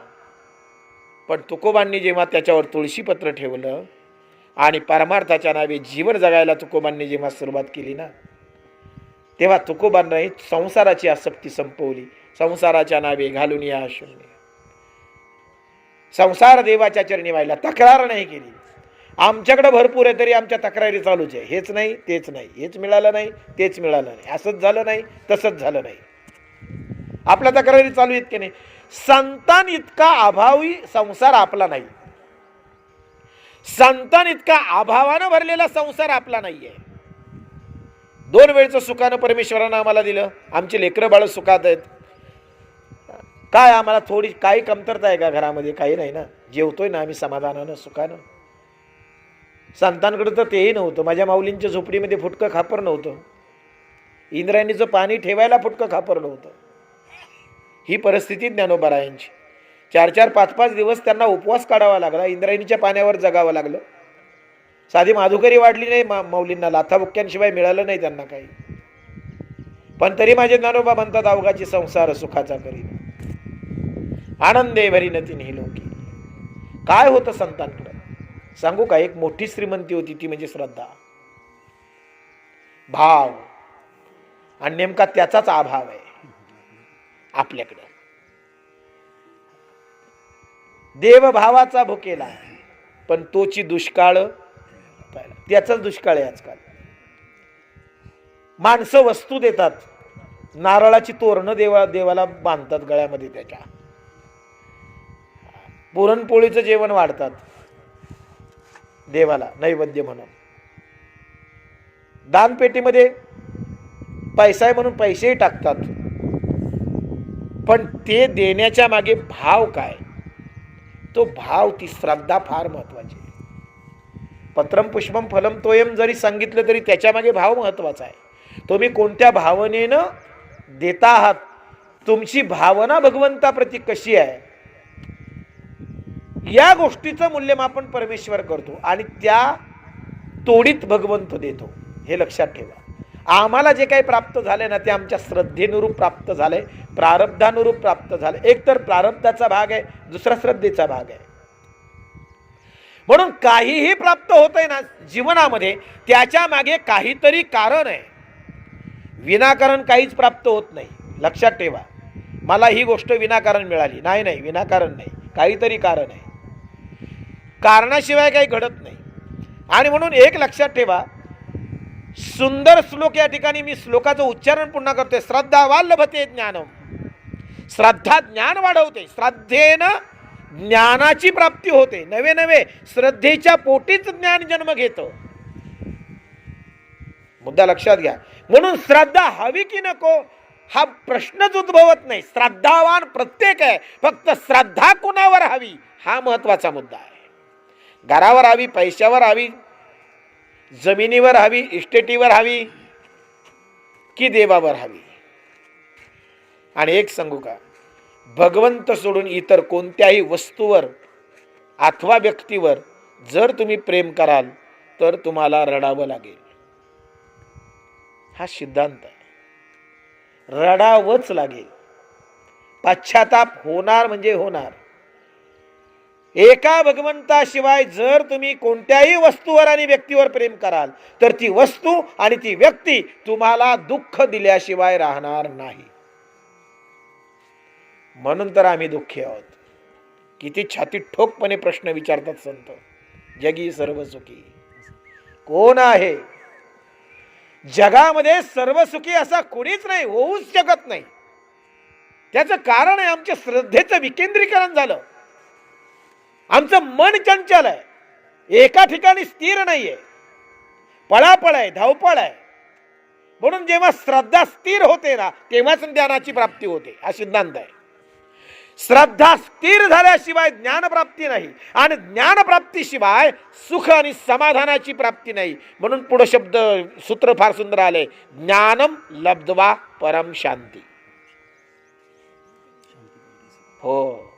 पण तुकोबांनी जेव्हा त्याच्यावर तुळशीपत्र ठेवलं आणि परमार्थाच्या नावे जीवन जगायला तुकोबांनी जेव्हा सुरुवात केली ना, तेव्हा तुकोबांनी संसाराची आसक्ती संपवली. संसाराच्या नावे घालून या शून्य. संसार देवाच्या चरणी व्हायला तक्रार नाही केली. आमच्याकडे भरपूर आहे तरी आमच्या तक्रारी चालूच आहे. हेच नाही तेच नाही, हेच मिळालं नाही तेच मिळालं नाही, असंच झालं नाही तसंच झालं नाही. आपल्या तक्रारी चालू आहेत की नाही. संतान इतका अभावी संसार आपला नाही. संतान इतका अभावानं भरलेला संसार आपला नाहीये. 2 वेळचं सुखानं परमेश्वरानं आम्हाला दिलं. आमची लेकरं बाळ सुखात आहेत. काय आम्हाला थोडी काही कमतरता आहे का घरामध्ये? काही नाही ना. जेवतोय ना आम्ही समाधानानं सुखानं. संतांकडे तर तेही नव्हतं. माझ्या माऊलींच्या झोपडीमध्ये फुटकं खापर नव्हतं. इंद्रायणीचं पाणी ठेवायला फुटकं खापर नव्हतं. ही परिस्थिती ज्ञानोबारायांची. 4-4, 5-5 दिवस त्यांना उपवास काढावा लागला. इंद्रायणीच्या पाण्यावर जगावं लागलं. साधी माधुकरी वाढली नाही माऊलींना. लाथाबुक्क्यांशिवाय मिळालं नाही त्यांना काही. पण तरी माझे ज्ञानोबा म्हणतात, अवघाची संसार सुखाचा करीन, आनंदे भरीन तिन्ही लोकी. काय होतं संतांकडे सांगू का? एक मोठी श्रीमंती होती, ती म्हणजे श्रद्धा, भाव. आणि नेमका त्याचाच अभाव आहे आपल्याकडे. देवभावाचा भुकेला, पण तोची दुष्काळ, त्याचाच दुष्काळ आहे आजकाल. माणसं वस्तू देतात, नारळाची तोरणं देवाला बांधतात गळ्यामध्ये, त्याच्या पुरणपोळीचं जेवण वाढतात देवाला नैवेद्य म्हणून. दानपेटीमध्ये पैसा आहे म्हणून पैसेही टाकतात. पण ते देण्याच्या मागे भाव काय? तो भाव, ती श्रद्धा फार महत्वाची. पत्रम पुष्पम फलम तोयम जरी सांगितलं तरी त्याच्या मागे भाव महत्वाचा आहे. तुम्ही कोणत्या भावनेनं देता आहात, तुमची भावना भगवंताप्रती कशी आहे, या गोष्टीचं मूल्यमापन परमेश्वर करतो आणि त्या तोडीत भगवंत देतो. हे लक्षात ठेवा. आम्हाला जे काही प्राप्त झाले ना ते आमच्या श्रद्धेनुरूप प्राप्त झाले, प्रारब्धानुरूप प्राप्त झाले. एक तर प्रारब्धाचा भाग आहे, दुसरा श्रद्धेचा भाग आहे. म्हणून काहीही प्राप्त होतंय ना जीवनामध्ये, त्याच्या मागे काहीतरी कारण आहे. विनाकारण काहीच प्राप्त होत नाही. लक्षात ठेवा. मला ही गोष्ट विनाकारण मिळाली नाही, नाही विनाकारण नाही, काहीतरी कारण आहे. कारणाशिवाय काही घडत नाही. आणि म्हणून एक लक्षात ठेवा, सुंदर श्लोक या ठिकाणी मी श्लोकाचं उच्चारण पुन्हा करतोय. श्रद्धा लभते ज्ञानम. श्रद्धा ज्ञान वाढवते. श्रद्धेनं ज्ञानाची प्राप्ती होते. नवे नवे श्रद्धेच्या पोटीच ज्ञान जन्म घेतं. मुद्दा लक्षात घ्या. म्हणून श्रद्धा हवी की नको हा प्रश्नच उद्भवत नाही. श्रद्धावान प्रत्येक आहे, फक्त श्रद्धा कुणावर हवी हा महत्वाचा मुद्दा आहे. घरावर हवी, पैशावर हवी, जमिनीवर हवी, इस्टेटीवर हवी की देवावर हवी. आणि एक सांगू का, भगवंत सोडून इतर कोणत्याही वस्तूवर अथवा व्यक्तीवर जर तुम्ही प्रेम कराल तर तुम्हाला रडावं लागेल. हा सिद्धांत आहे. रडावंच लागेल. पश्चाताप होणार म्हणजे होणार. एका भगवंताशिवाय जर तुम्ही कोणत्याही वस्तूवर आणि व्यक्तीवर प्रेम कराल तर ती वस्तू आणि ती व्यक्ती तुम्हाला दुःख दिल्याशिवाय राहणार नाही. म्हणून तर आम्ही दुःखी आहोत. किती छाती ठोकपणे प्रश्न विचारतात संत. जगी सर्व सुखी कोण आहे? जगामध्ये सर्व सुखी असा कोणीच नाही, होऊच शकत नाही. त्याचं कारण आहे आमच्या श्रद्धेचं विकेंद्रीकरण झालं. आमचं मन चंचल आहे, एका ठिकाणी स्थिर नाहीये, पळापळ आहे, धावपळ आहे. म्हणून जेव्हा श्रद्धा स्थिर होते ना तेव्हाच ज्ञानाची प्राप्ती होते. हा सिद्धांत आहे. श्रद्धा स्थिर झाल्याशिवाय ज्ञानप्राप्ती नाही आणि ज्ञानप्राप्तीशिवाय सुख आणि समाधानाची प्राप्ती नाही. म्हणून पुढे शब्द सूत्र फार सुंदर आले, ज्ञानम लब्ध्वा परम शांती. हो,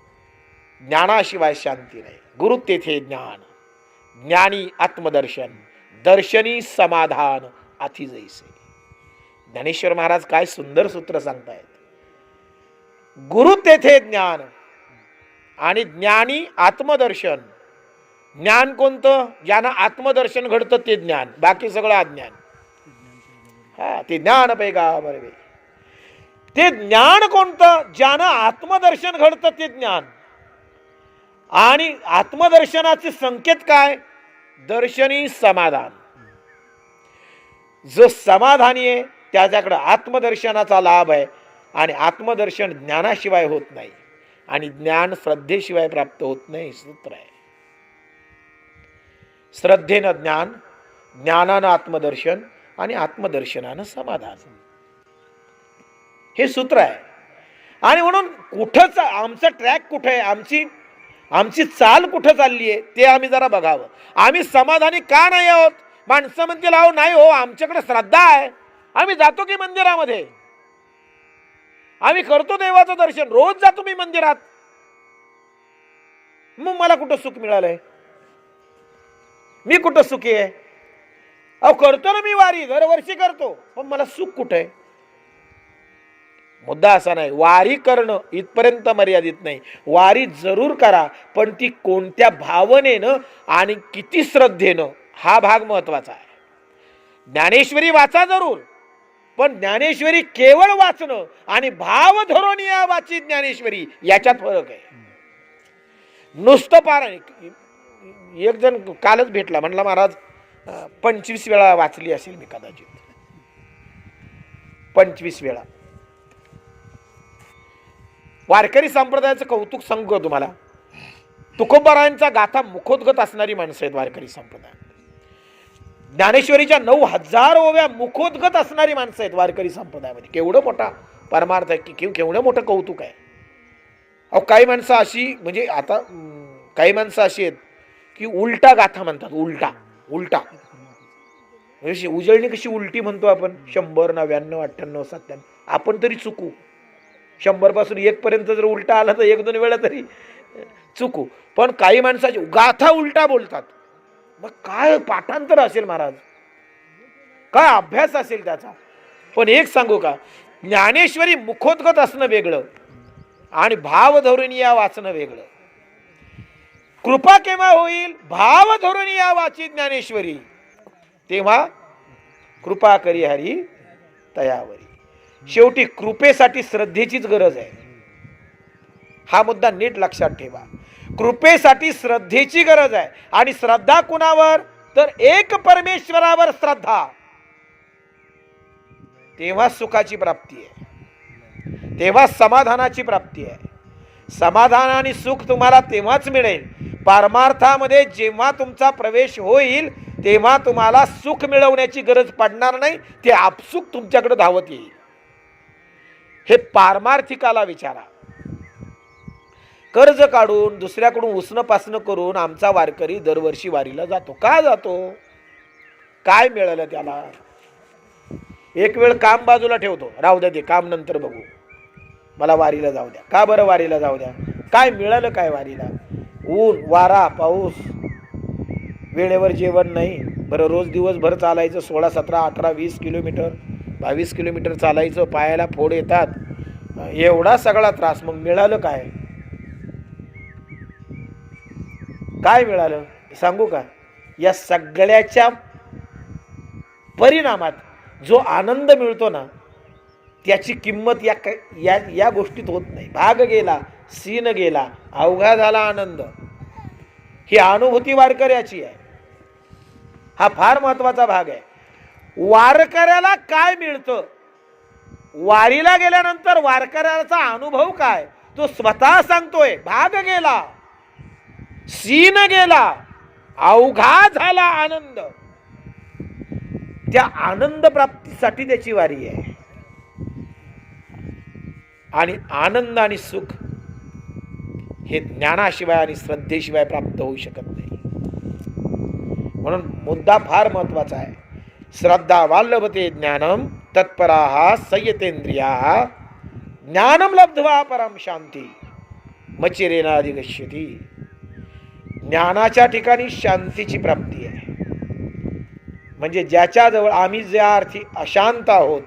ज्ञानाशिवाय शांती नाही. गुरु तेथे ज्ञान, ज्ञानी आत्मदर्शन, दर्शनी समाधान अति जैसे. ज्ञानेश्वर महाराज काय सुंदर सूत्र सांगतायत. गुरु तेथे ज्ञान आणि ज्ञानी आत्मदर्शन. ज्ञान कोणतं? ज्यानं आत्मदर्शन घडतं ते ज्ञान, बाकी सगळं अज्ञान. हा, ते ज्ञान पैगाबर वे. ते ज्ञान कोणतं? ज्यानं आत्मदर्शन घडतं ते ज्ञान. आणि आत्मदर्शनाचे संकेत काय? दर्शनी समाधान. जो समाधानी आहे त्याच्याकडे आत्मदर्शनाचा लाभ आहे. आणि आत्मदर्शन ज्ञानाशिवाय होत नाही आणि ज्ञान श्रद्धेशिवाय प्राप्त होत नाही. सूत्र आहे. श्रद्धेनं ज्ञान, ज्ञानानं आत्मदर्शन आणि आत्मदर्शनानं समाधान. हे सूत्र आहे. आणि म्हणून कुठंच आमचा ट्रॅक कुठे आहे, आमची चाल कुठं चालली आहे ते आम्ही जरा बघावं. आम्ही समाधानी का नाही आहोत? माणसं म्हणतील अहो नाही हो, आमच्याकडे श्रद्धा आहे, आम्ही जातो की मंदिरामध्ये, आम्ही करतो देवाचं दर्शन, रोज जातो मी मंदिरात, मग मला कुठं सुख मिळालंय? मी कुठं सुखी आहे? अहो करतो ना मी वारी, दरवर्षी करतो, पण मला सुख कुठं आहे? मुद्दा असा नाही. वारी करणं इथपर्यंत मर्यादित नाही. वारी जरूर करा, पण ती कोणत्या भावनेनं आणि किती श्रद्धेनं हा भाग महत्वाचा आहे. ज्ञानेश्वरी वाचा जरूर, पण ज्ञानेश्वरी केवळ वाचणं आणि भाव धरून या वाची ज्ञानेश्वरी याच्यात फरक आहे. नुसतं पारायण. एक जण कालच भेटला, म्हणला महाराज 25 वेळा वाचली असेल मी कदाचित, 25 वेळा. वारकरी संप्रदायाचं कौतुक सांगू तुम्हाला. तुकोबारायांचा गाथा मुखोद्गत असणारी माणसं आहेत वारकरी संप्रदायात. ज्ञानेश्वरीच्या 9000 ओव्या मुखोद्गत असणारी माणसं आहेत वारकरी संप्रदायामध्ये. केवढं मोठा परमार्थ आहे की केवढं मोठं कौतुक आहे. अहो काही माणसं अशी, म्हणजे आता काही माणसं अशी आहेत की उलटा गाथा म्हणतात. उलटा उजळणी कशी उलटी म्हणतो आपण, 100, 99, 98, 97, आपण तरी चुकू, 100 पासून 1 पर्यंत जर उलटा आला तर 1-2 वेळा तरी चुकू, पण काही माणसाची गाथा उलटा बोलतात. मग काय पाठांतर असेल महाराज, काय अभ्यास असेल त्याचा. पण एक सांगू का, ज्ञानेश्वरी मुखोद्गत असणं वेगळं आणि भाव धरून या वाचणं वेगळं. कृपा केव्हा होईल, भाव धरून या वाची ज्ञानेश्वरी, तेव्हा कृपा करी हरी तयावरी. शेवटी कृपेसाठी श्रद्धेचीच गरज आहे. हा मुद्दा नीट लक्षात ठेवा. कृपेसाठी श्रद्धेची गरज आहे. आणि श्रद्धा कुणावर, तर एक परमेश्वरावर श्रद्धा, तेव्हा सुखाची प्राप्ती आहे, तेव्हा समाधानाची प्राप्ती आहे. समाधान आणि सुख तुम्हाला तेव्हाच मिळेल, पारमार्थामध्ये जेव्हा तुमचा प्रवेश होईल तेव्हा तुम्हाला सुख मिळवण्याची गरज पडणार नाही, ते आपसुक तुमच्याकडे धावत येईल. हे पारमार्थिकाला विचारा. कर्ज काढून दुसऱ्याकडून उसणं पासणं करून आमचा वारकरी दरवर्षी वारीला जातो. का जातो, काय मिळालं त्याला. एक वेळ काम बाजूला ठेवतो, राहू द्या ते काम नंतर बघू, मला वारीला जाऊ द्या. का बरं वारीला जाऊ द्या, काय मिळालं काय वारीला. ऊन वारा पाऊस, वेळेवर जेवण नाही. बरं रोज दिवसभर चालायचं, 16, 17, 18, 20 किलोमीटर, 22 किलोमीटर चालायचं, पायाला फोड येतात, एवढा सगळा त्रास. मग मिळालं काय, काय मिळालं सांगू का. या सगळ्याच्या परिणामात जो आनंद मिळतो ना, त्याची किंमत या गोष्टीत होत नाही. भाग गेला, सीन गेला, अवघा झाला आनंद. ही अनुभूती वारकऱ्याची आहे. हा फार महत्वाचा भाग आहे. वारकऱ्याला काय मिळतं, वारीला गेल्यानंतर वारकऱ्याचा अनुभव काय, तो स्वतः सांगतोय. भाग गेला, सीन गेला, अवघा झाला आनंद. त्या आनंद प्राप्तीसाठी त्याची वारी आहे. आणि आनंद आणि सुख हे ज्ञानाशिवाय आणि श्रद्धेशिवाय प्राप्त होऊ शकत नाही. म्हणून मुद्दा फार महत्वाचा आहे. श्रद्धा वाल्लभते ज्ञानम तत्पराः संयतेंद्रियाः ज्ञानम लब्ध्वा परम शांती मचिरेनाधिगच्छति. ज्ञानाच्या ठिकाणी शांतीची प्राप्ती आहे. म्हणजे ज्याच्याजवळ आम्ही ज्या अर्थी अशांत आहोत,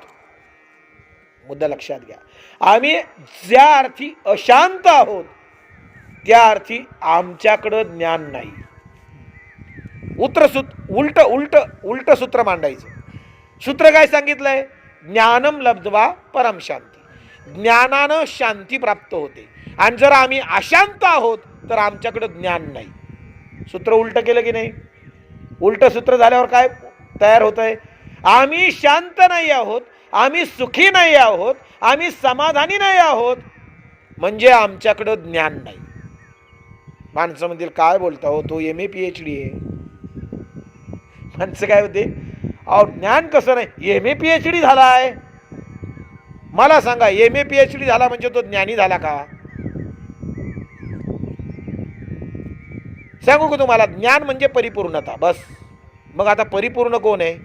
मुद्दा लक्षात घ्या, आम्ही ज्या अर्थी अशांत आहोत त्या अर्थी आमच्याकडं ज्ञान नाही. उलट सूत्र मांडायचं. सूत्र काय सांगितलंय, ज्ञानम लब्ध्वा परम शांती. ज्ञानानं शांती प्राप्त होते. आणि जर आम्ही अशांत आहोत तर आमच्याकडं ज्ञान नाही. सूत्र उलट केलं की नाही. उलट सूत्र झाल्यावर काय तयार होत आहे, आम्ही शांत नाही आहोत, आम्ही सुखी नाही आहोत, आम्ही समाधानी नाही आहोत, म्हणजे आमच्याकडं ज्ञान नाही. माणसं म्हणतील काय बोलता हो, तो MA PhD आहे. माणसं काय होते, अहो ज्ञान कसं नाही, MA PhD झाला आहे. मला सांगा, MA PhD झाला म्हणजे तो ज्ञानी झाला का. सांगू का तुम्हाला, ज्ञान म्हणजे परिपूर्णता, बस. मग आता परिपूर्ण कोण आहे,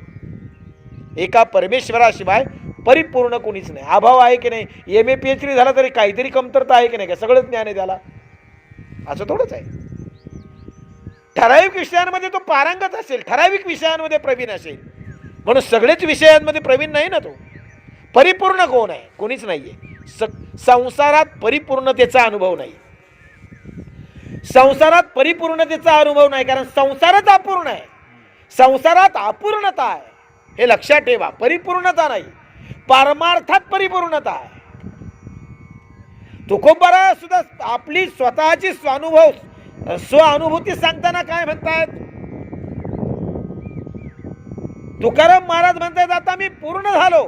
एका परमेश्वराशिवाय परिपूर्ण कोणीच नाही. अभाव आहे की नाही. MA PhD झाला तरी काहीतरी कमतरता आहे की नाही, का सगळं ज्ञान आहे त्याला, असं थोडंच आहे. ठराविक विषयांमध्ये तो पारंगत असेल, ठराविक विषयांमध्ये प्रवीण असेल, म्हणून सगळेच विषयांमध्ये प्रवीण नाही ना तो. परिपूर्ण कोण आहे, कोणीच नाहीये. संसारात परिपूर्णतेचा अनुभव नाही. संसारात परिपूर्णतेचा अनुभव नाही, कारण संसारच अपूर्ण आहे. संसारात अपूर्णता आहे, हे लक्षात ठेवा. परिपूर्णता नाही, पारमार्थात परिपूर्णता आहे. तुकोबारा सुद्धा आपली स्वतःची स्वानुभूती सांगताना काय म्हणतायत, तुकाराम महाराज म्हणतायत, आता मी पूर्ण झालो,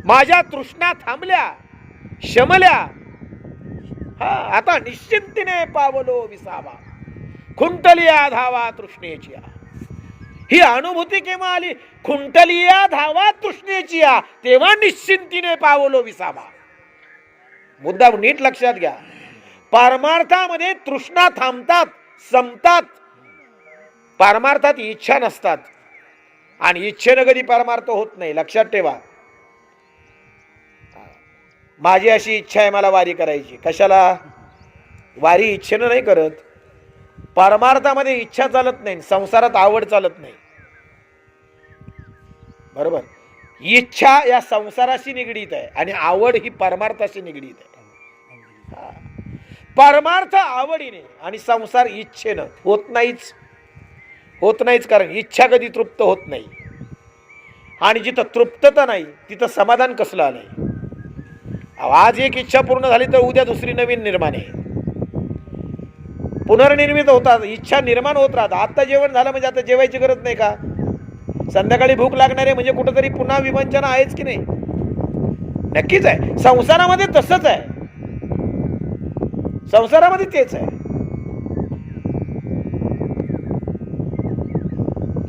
माझ्या तृष्णा थांबल्या, शमल्या, आता निश्चिंतीने पावलो विसावा, खुंटलिया धावा तृष्णेची. ही अनुभूती केव्हा आली, खुंटलिया धावा तृष्णेची, तेव्हा निश्चिंतीने पावलो विसावा. मुद्दा नीट लक्षात घ्या. पारमार्थामध्ये तृष्णा थांबतात, संपतात. पारमार्थात इच्छा नसतात आणि इच्छेनं कधी परमार्थ होत नाही, लक्षात ठेवा. माझी अशी इच्छा आहे, मला वारी करायची. कशाला? वारी इच्छेनं नाही करत. परमार्थामध्ये इच्छा चालत नाही, संसारात आवड चालत नाही. बरोबर. इच्छा या संसाराशी निगडीत आहे आणि आवड ही परमार्थाशी निगडीत आहे. परमार्थ आवडीने आणि संसार इच्छेनं होत नाहीच. कारण इच्छा कधी तृप्त होत नाही. आणि जिथं तृप्तता नाही तिथं समाधान कसलं आलंय? आज एक इच्छा पूर्ण झाली तर उद्या दुसरी नवीन निर्माण आहे. पुनर्निर्मित होतात, इच्छा निर्माण होत राहतात. आता जेवण झालं म्हणजे आता जेवायची गरज नाही का? संध्याकाळी भूक लागणार आहे म्हणजे कुठंतरी पुन्हा विवंचना आहेच की नाही? नक्कीच आहे. संसारामध्ये तसंच आहे. संसारामध्ये तेच आहे.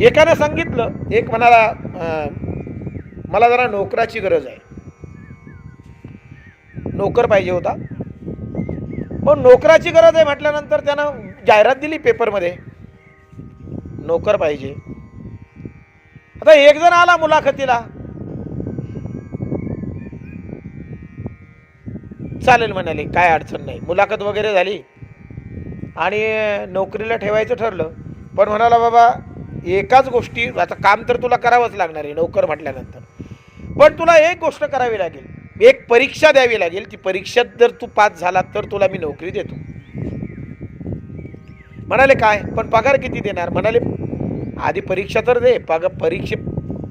एकाने सांगितलं, एक म्हणाला मला जरा नोकराची गरज आहे, नोकर पाहिजे होता. पण नोकराची गरज आहे म्हटल्यानंतर त्यानं जाहिरात दिली पेपरमध्ये, नोकर पाहिजे. आता एक जण आला मुलाखतीला, चालेल म्हणाले, काय अडचण नाही. मुलाखत वगैरे झाली आणि नोकरीला ठेवायचं ठरलं. पण म्हणाला बाबा एकाच गोष्टी, आता काम तर तुला करावंच लागणार आहे नोकर म्हटल्यानंतर, पण तुला एक गोष्ट करावी लागेल, एक परीक्षा द्यावी लागेल. ती परीक्षेत जर तू पास झाला तर तुला मी नोकरी देतो. म्हणाले काय? पण पगार किती देणार? म्हणाले आधी परीक्षा तर दे, परीक्षे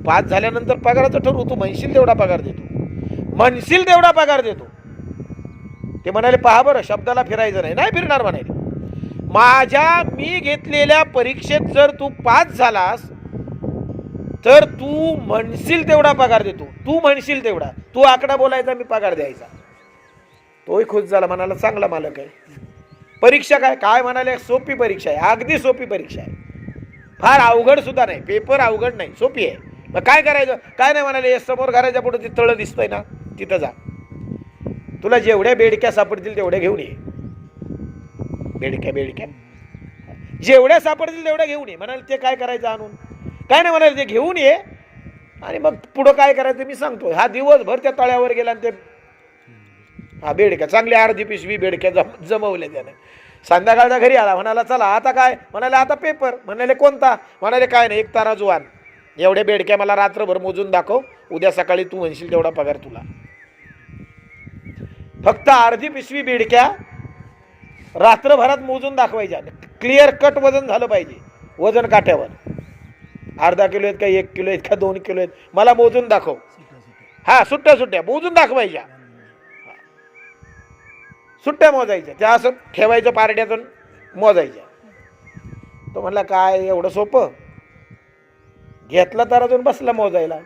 पास झाल्यानंतर पगाराचं ठरवू. तू म्हणशील तेवढा पगार देतो, म्हणशील तेवढा पगार देतो. ते म्हणाले पहा बरं, शब्दाला फिरायचं नाही. नाही फिरणार म्हणाले. मी घेतलेल्या परीक्षेत जर तू पास झालास तर तू म्हणशील तेवढा पगार देतो. तू म्हणशील तेवढा, तू आकडा बोलायचा, मी पगार द्यायचा. तोही खुश झाला, म्हणाला चांगला मालक आहे. परीक्षा काय? काय म्हणाले? सोपी परीक्षा आहे, अगदी सोपी परीक्षा आहे, फार अवघड सुद्धा नाही. पेपर अवघड नाही, सोपी आहे. मग काय करायचं? काय नाही म्हणाले, समोर घराच्या पुढे ते तळं दिसतंय ना, तिथं जा. तुला जेवढ्या बेडक्या सापडतील तेवढ्या घेऊन ये. बेडक्या जेवढ्या सापडतील तेवढ्या घेऊन ये. म्हणाले ते काय करायचं आणून? काय नाही म्हणाले, ते घेऊन ये आणि मग पुढं काय करायचं मी सांगतो. हा दिवसभर त्या तळ्यावर गेला आणि ते बेडक्या, चांगली अर्धी पिशवी बेडक्या जमवल्या त्याने. संध्याकाळचा घरी आला, म्हणाला चला आता काय? म्हणाले आता पेपर. म्हणाले कोणता? म्हणाले काय नाही, एक तराजू आण, एवढ्या बेडक्या मला रात्रभर मोजून दाखव, उद्या सकाळी तू म्हणशील तेवढा पगार तुला. फक्त अर्धी पिशवी बेडक्या रात्रभरात मोजून दाखवायच्या. क्लिअर कट वजन झालं पाहिजे, वजन काट्यावर. अर्धा किलो आहेत का, 1 किलो आहेत का, 2 किलो आहेत, मला मोजून दाखव. हा, सुट्ट्या मोजून दाखवायच्या, सुट्ट्या मोजायच्या. त्या असं ठेवायचं पारड्यातून मोजायच्या. तो म्हणला काय एवढं सोपं? घेतला तर अजून बसला मोजायला.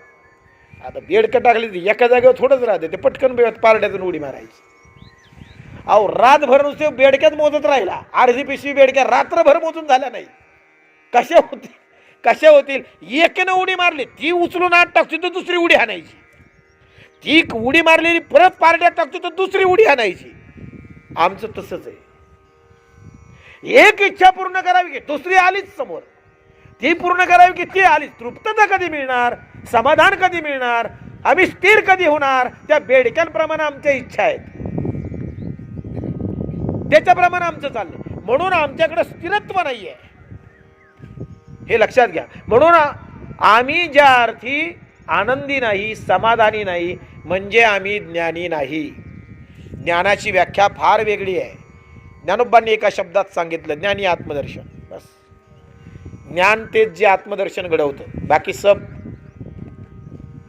आता बेडकं टाकली एका जागेवर थोडंच राहते, ते पटकन पारड्यातून उडी मारायची. अहो रातभर नुसते बेडक्यात मोजत राहिला, अर्धी पिशवी बेडक्या रात्रभर मोजून झाल्या नाही. कशा होतील? एकेनं उडी मारली, ती उचलून आत टाकतो तर दुसरी उडी हाणायची. ती उडी मारलेली परत पारड्यात टाकतो तर दुसरी उडी हाणायची. आमचं तसंच आहे. एक इच्छा पूर्ण करावी की दुसरी आलीच समोर, ती पूर्ण करावी की ती आलीच. तृप्तता कधी मिळणार? समाधान कधी मिळणार? आम्ही स्थिर कधी होणार? त्या बेडक्यांप्रमाणे आमच्या इच्छा आहेत, त्याच्याप्रमाणे आमचं चाललंय. म्हणून आमच्याकडे स्थिरत्व नाहीये, हे लक्षात घ्या. म्हणून आम्ही ज्या अर्थी आनंदी नाही, समाधानी नाही, म्हणजे आम्ही ज्ञानी नाही. ज्ञानाची व्याख्या फार वेगळी आहे. ज्ञानोबांनी एका शब्दात सांगितलं, ज्ञानी आत्मदर्शन. बस, ज्ञान तेच जे आत्मदर्शन घडवतं, बाकी सब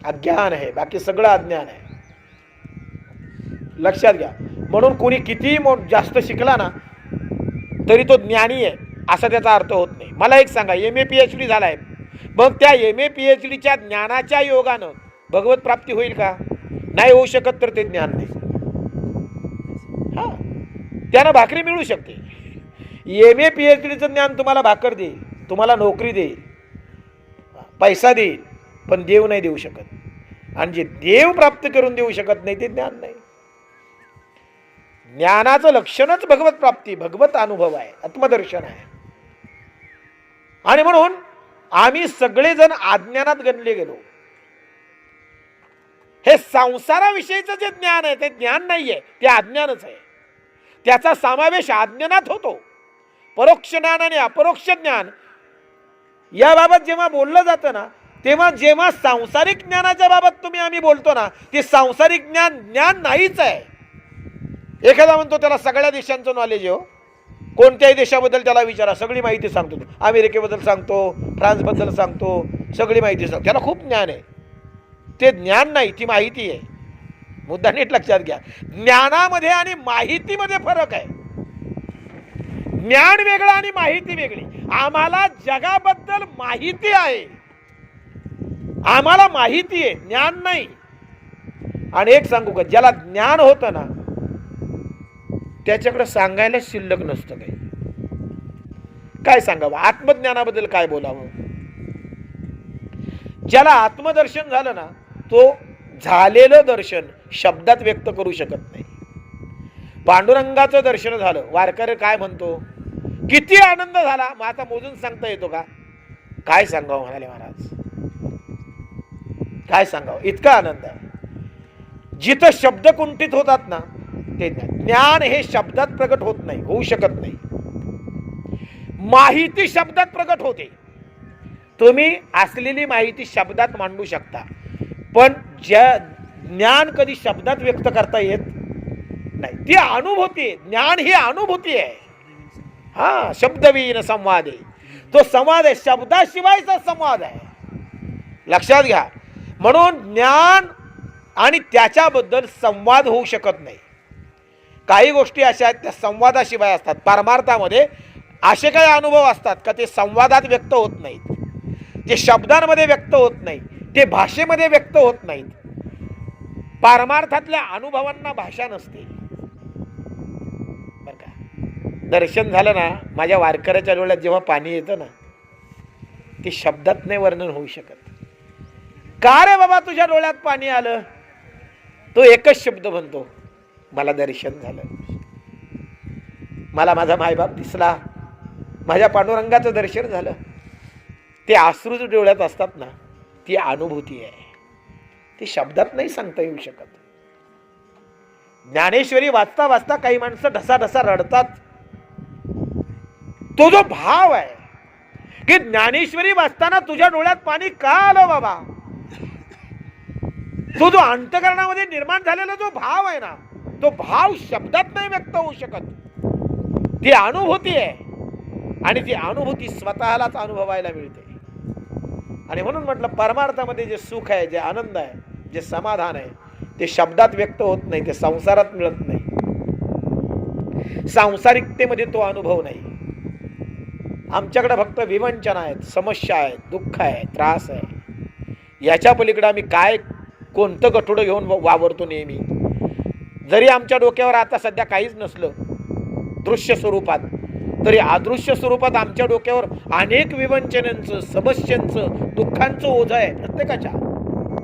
अज्ञान आहे, बाकी सगळं अज्ञान आहे. लक्षात घ्या. म्हणून कोणी कितीही जास्त शिकला ना तरी तो ज्ञानी आहे असा त्याचा अर्थ होत नाही. मला एक सांगा, MA PhD झालाय, मग त्या MA PhDच्या ज्ञानाच्या योगानं भगवत प्राप्ती होईल का? नाही होऊ शकत, तर ते ज्ञान नाही. हा, त्यानं भाकरी मिळू शकते. MA PhDचं ज्ञान तुम्हाला भाकर देईल, तुम्हाला नोकरी देईल, पैसा देईल, पण देव नाही देऊ शकत. आणि जे देव प्राप्त करून देऊ शकत नाही ते ज्ञान नाही. ज्ञानाचं लक्षणच भगवत प्राप्ती, भगवत अनुभव आहे, आत्मदर्शन आहे. आणि म्हणून आम्ही सगळेजण अज्ञानात गणले गेलो. हे संसाराविषयीचं जे ज्ञान आहे ते ज्ञान नाहीये, ते अज्ञानच आहे. त्याचा समावेश अज्ञानात होतो. परोक्ष ज्ञान आणि अपरोक्ष ज्ञान याबाबत जेव्हा बोललं जातं ना, तेव्हा जेव्हा सांसारिक ज्ञानाच्या बाबत आम्ही बोलतो ना, ते सांसारिक ज्ञान ज्ञान नाहीच आहे. एखादा म्हणतो त्याला सगळ्या देशांचं नॉलेज आहे, हो, कोणत्याही देशाबद्दल त्याला विचारा, सगळी माहिती सांगतो. अमेरिकेबद्दल सांगतो, फ्रान्सबद्दल सांगतो, सगळी माहिती सांगतो. त्याला खूप ज्ञान आहे. ते ज्ञान नाही, ती माहिती आहे. मुद्दा नीट लक्षात घ्या. ज्ञानामध्ये आणि माहितीमध्ये फरक आहे. ज्ञान वेगळं आणि माहिती वेगळी. आम्हाला जगाबद्दल माहिती आहे, आम्हाला माहिती आहे, ज्ञान नाही. आणि एक सांगू का, ज्याला ज्ञान होतं ना त्याच्याकडे सांगायला शिल्लक नसतं काही. काय सांगावं, आत्मज्ञानाबद्दल काय बोलावं. ज्याला आत्मदर्शन झालं ना, तो झालेलं दर्शन शब्दात व्यक्त करू शकत नाही. पांडुरंगाचं दर्शन झालं, वारकरी काय म्हणतो, किती आनंद झाला. मग आता मोजून सांगता येतो का? काय सांगावं म्हणाले महाराज, काय सांगावं, इतका आनंद आहे. जिथं शब्द कुंठित होतात ना, ते ज्ञान हे शब्दात प्रकट होत नाही, होऊ शकत नाही. माहिती शब्दात प्रकट होते. तुम्ही असलेली माहिती शब्दात मांडू शकता, पण ज्ञान कधी शब्दात व्यक्त करता येत नाही. ती अनुभूती, ज्ञान ही अनुभूती आहे. हा, शब्दविहीन संवाद आहे. तो संवाद आहे, शब्दाशिवायचा संवाद आहे. लक्षात घ्या. म्हणून ज्ञान आणि त्याच्याबद्दल संवाद होऊ शकत नाही. काही गोष्टी अशा आहेत त्या संवादाशिवाय असतात. परमार्थामध्ये असे काही अनुभव असतात का ते संवादात व्यक्त होत नाहीत, ते शब्दांमध्ये व्यक्त होत नाही, ते भाषेमध्ये व्यक्त होत नाहीत. परमार्थातल्या अनुभवांना भाषा नसते. बरं का, दर्शन झालं ना, माझ्या वारकऱ्याच्या डोळ्यात जेव्हा पाणी येतं ना, ते शब्दात नाही वर्णन होऊ शकत. का रे बाबा तुझ्या डोळ्यात पाणी आलं? तो एकच शब्द म्हणतो, मला दर्शन झालं, मला माझा मायबाप दिसला, माझ्या पांडुरंगाचं दर्शन झालं. ते अश्रू डोळ्यात असतात ना, ती अनुभूती आहे. ती शब्दात नाही सांगता येऊ शकत. ज्ञानेश्वरी वाचता वाचता काही माणसं ढसा ढसा रडतात. तो जो भाव आहे की ज्ञानेश्वरी वाचताना तुझ्या डोळ्यात पाणी का आलं बाबा, तो जो अंतकरणामध्ये निर्माण झालेला जो भाव आहे ना, तो भाव शब्दात नाही व्यक्त होऊ शकत. ती अनुभूती आहे आणि ती अनुभूती स्वतःलाच अनुभवायला मिळते. आणि म्हणून म्हटलं, परमार्थामध्ये जे सुख आहे, जे आनंद आहे, जे समाधान आहे, ते शब्दात व्यक्त होत नाही, ते संसारात मिळत नाही. सांसारिकतेमध्ये तो अनुभव नाही. आमच्याकडे फक्त विवंचना आहेत, समस्या आहेत, दुःख आहे, त्रास आहे. याच्या पलीकडे आम्ही काय कोणतं गठुडं घेऊन वावरतो नेहमी. जरी आमच्या डोक्यावर आता सध्या काहीच नसलं दृश्य स्वरूपात, तरी अदृश्य स्वरूपात आमच्या डोक्यावर अनेक विवंचनांचं, समस्यांचं, दुःखांचं ओझं आहे.